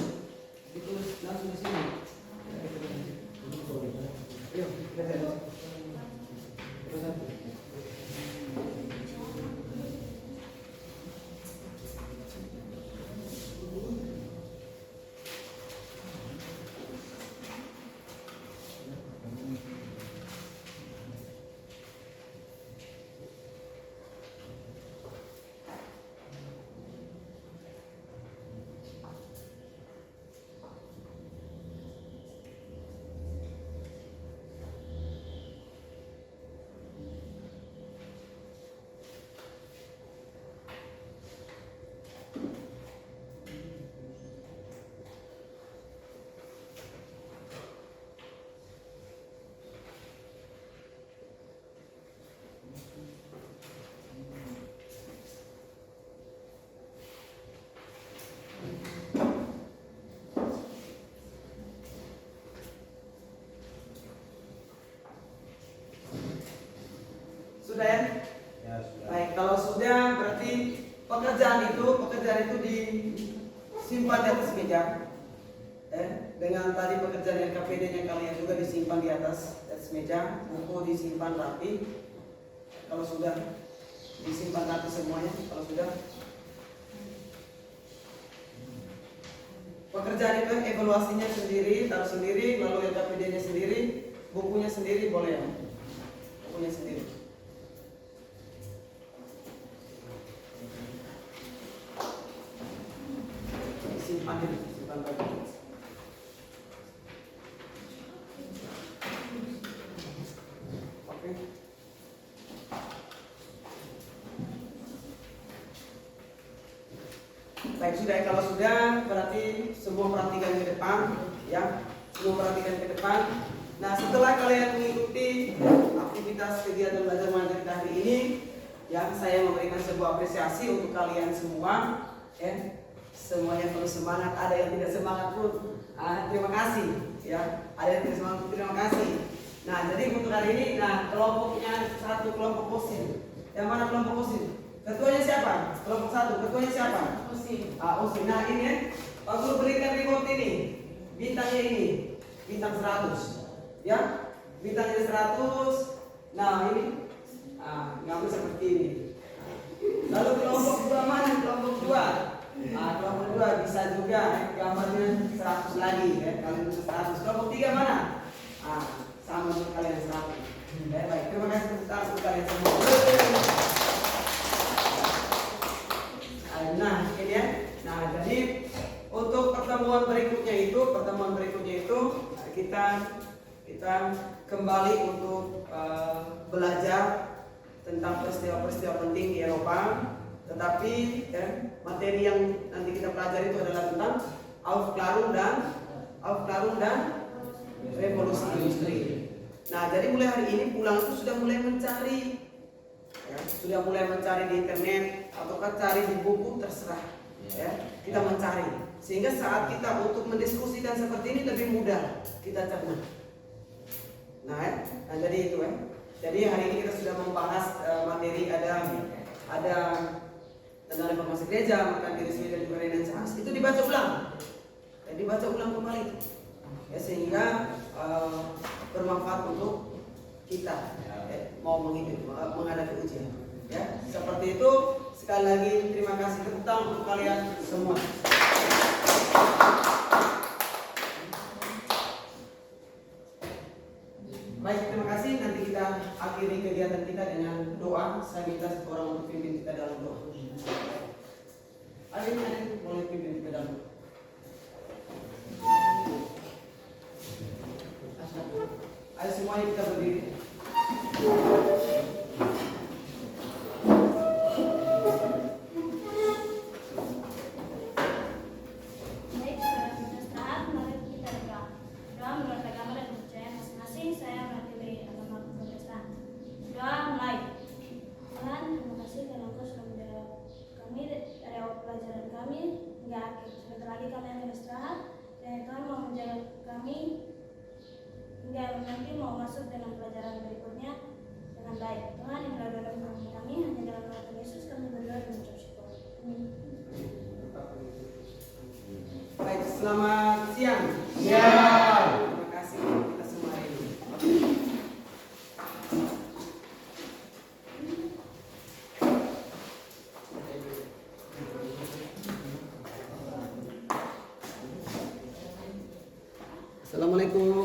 ditulis langsung di sini. Ayo, kerja. Terus satu. itu disimpan di atas meja. Dengan tadi pekerjaan LKPD-nya kalian juga disimpan di atas meja, buku disimpan rapi. Kalau sudah disimpan rapi semuanya, kalau sudah pekerjaan itu evaluasinya sendiri, taruh sendiri, lalu LKPD-nya sendiri, bukunya sendiri boleh ya, bukunya sendiri. Simpan ini, simpan rapi. Oke. Baik, sudah. Kalau sudah, berarti semua perhatikan ke depan, ya. Semua perhatikan ke depan. Nah, setelah kalian mengikuti aktivitas kegiatan belajar mengajar kita hari ini, ya, saya memberikan sebuah apresiasi untuk kalian semua, ya. Semuanya terus semangat. Ada yang tidak semangat pun, terima kasih, ya. Ada yang tidak semangat pun, terima kasih. Nah, jadi untuk hari ini, nah, kelompoknya satu kelompok Osin. Yang mana kelompok Osin? Ketuanya siapa? Kelompok satu. Ketuanya siapa? Osin. Osin. Nah, ini ya. Pak Guru berikan remote ini. Bintangnya ini. Bintang 100. Ya. Bintangnya 100. Nah, ini. Gambar seperti ini. Lalu kelompok 2 mana? Kelompok 2. Kelompok 2 bisa juga gambarnya 100 lagi ya. Kalian bisa 100. Kelompok 3 mana? Sama dengan kalian 100. Baik, terima kasih untuk kalian semua. Nah, ini ya. Nah, jadi untuk pertemuan berikutnya itu kita kembali untuk belajar tentang peristiwa-peristiwa penting di Eropa. Tetapi ya, materi yang nanti kita pelajari itu adalah tentang Aufklärung dan revolusi industri. Nah, jadi mulai hari ini pulang itu sudah mulai mencari, ya, sudah mulai mencari di internet ataukah cari di buku, terserah, ya, kita mencari sehingga saat kita untuk mendiskusikan seperti ini lebih mudah kita cerna. Nah, jadi itu ya. Jadi hari ini kita sudah membahas materi ada tentang reformasi gereja, makan diri sendiri dan juga renaissance. Itu dibaca ulang, dan dibaca ulang kembali, ya, sehingga bermanfaat untuk kita mau menghadapi ujian. Ya, seperti itu. Sekali lagi terima kasih tentang untuk kalian semua. Baik, terima kasih. Nanti kita akhiri kegiatan kita dengan doa. Saya minta satu orang untuk pimpin kita dalam doa. Ada yang boleh pimpin kita dalam doa. Ayo semuanya kita berdiri. Baik, saudara istirahat, mari kita berdoa. Doa menurut agama dan kepercayaan masing-masing. Saya mewakili agama Protestan. Doa mulai. Tuhan, terima kasih karena Engkau sudah menjaga kami dari awal pelajaran kami hingga akhir. Sebentar lagi kami akan istirahat dan Tuhan mau menjaga kami hingga nanti mau masuk dalam pelajaran berikutnya dengan baik. Tuhan yang berada dalam kami hanya dalam nama Tuhan Yesus kami berdoa dan mengucap syukur. Amin. Baik, selamat siang. Ya. Terima kasih kita semua hari ini. Assalamualaikum.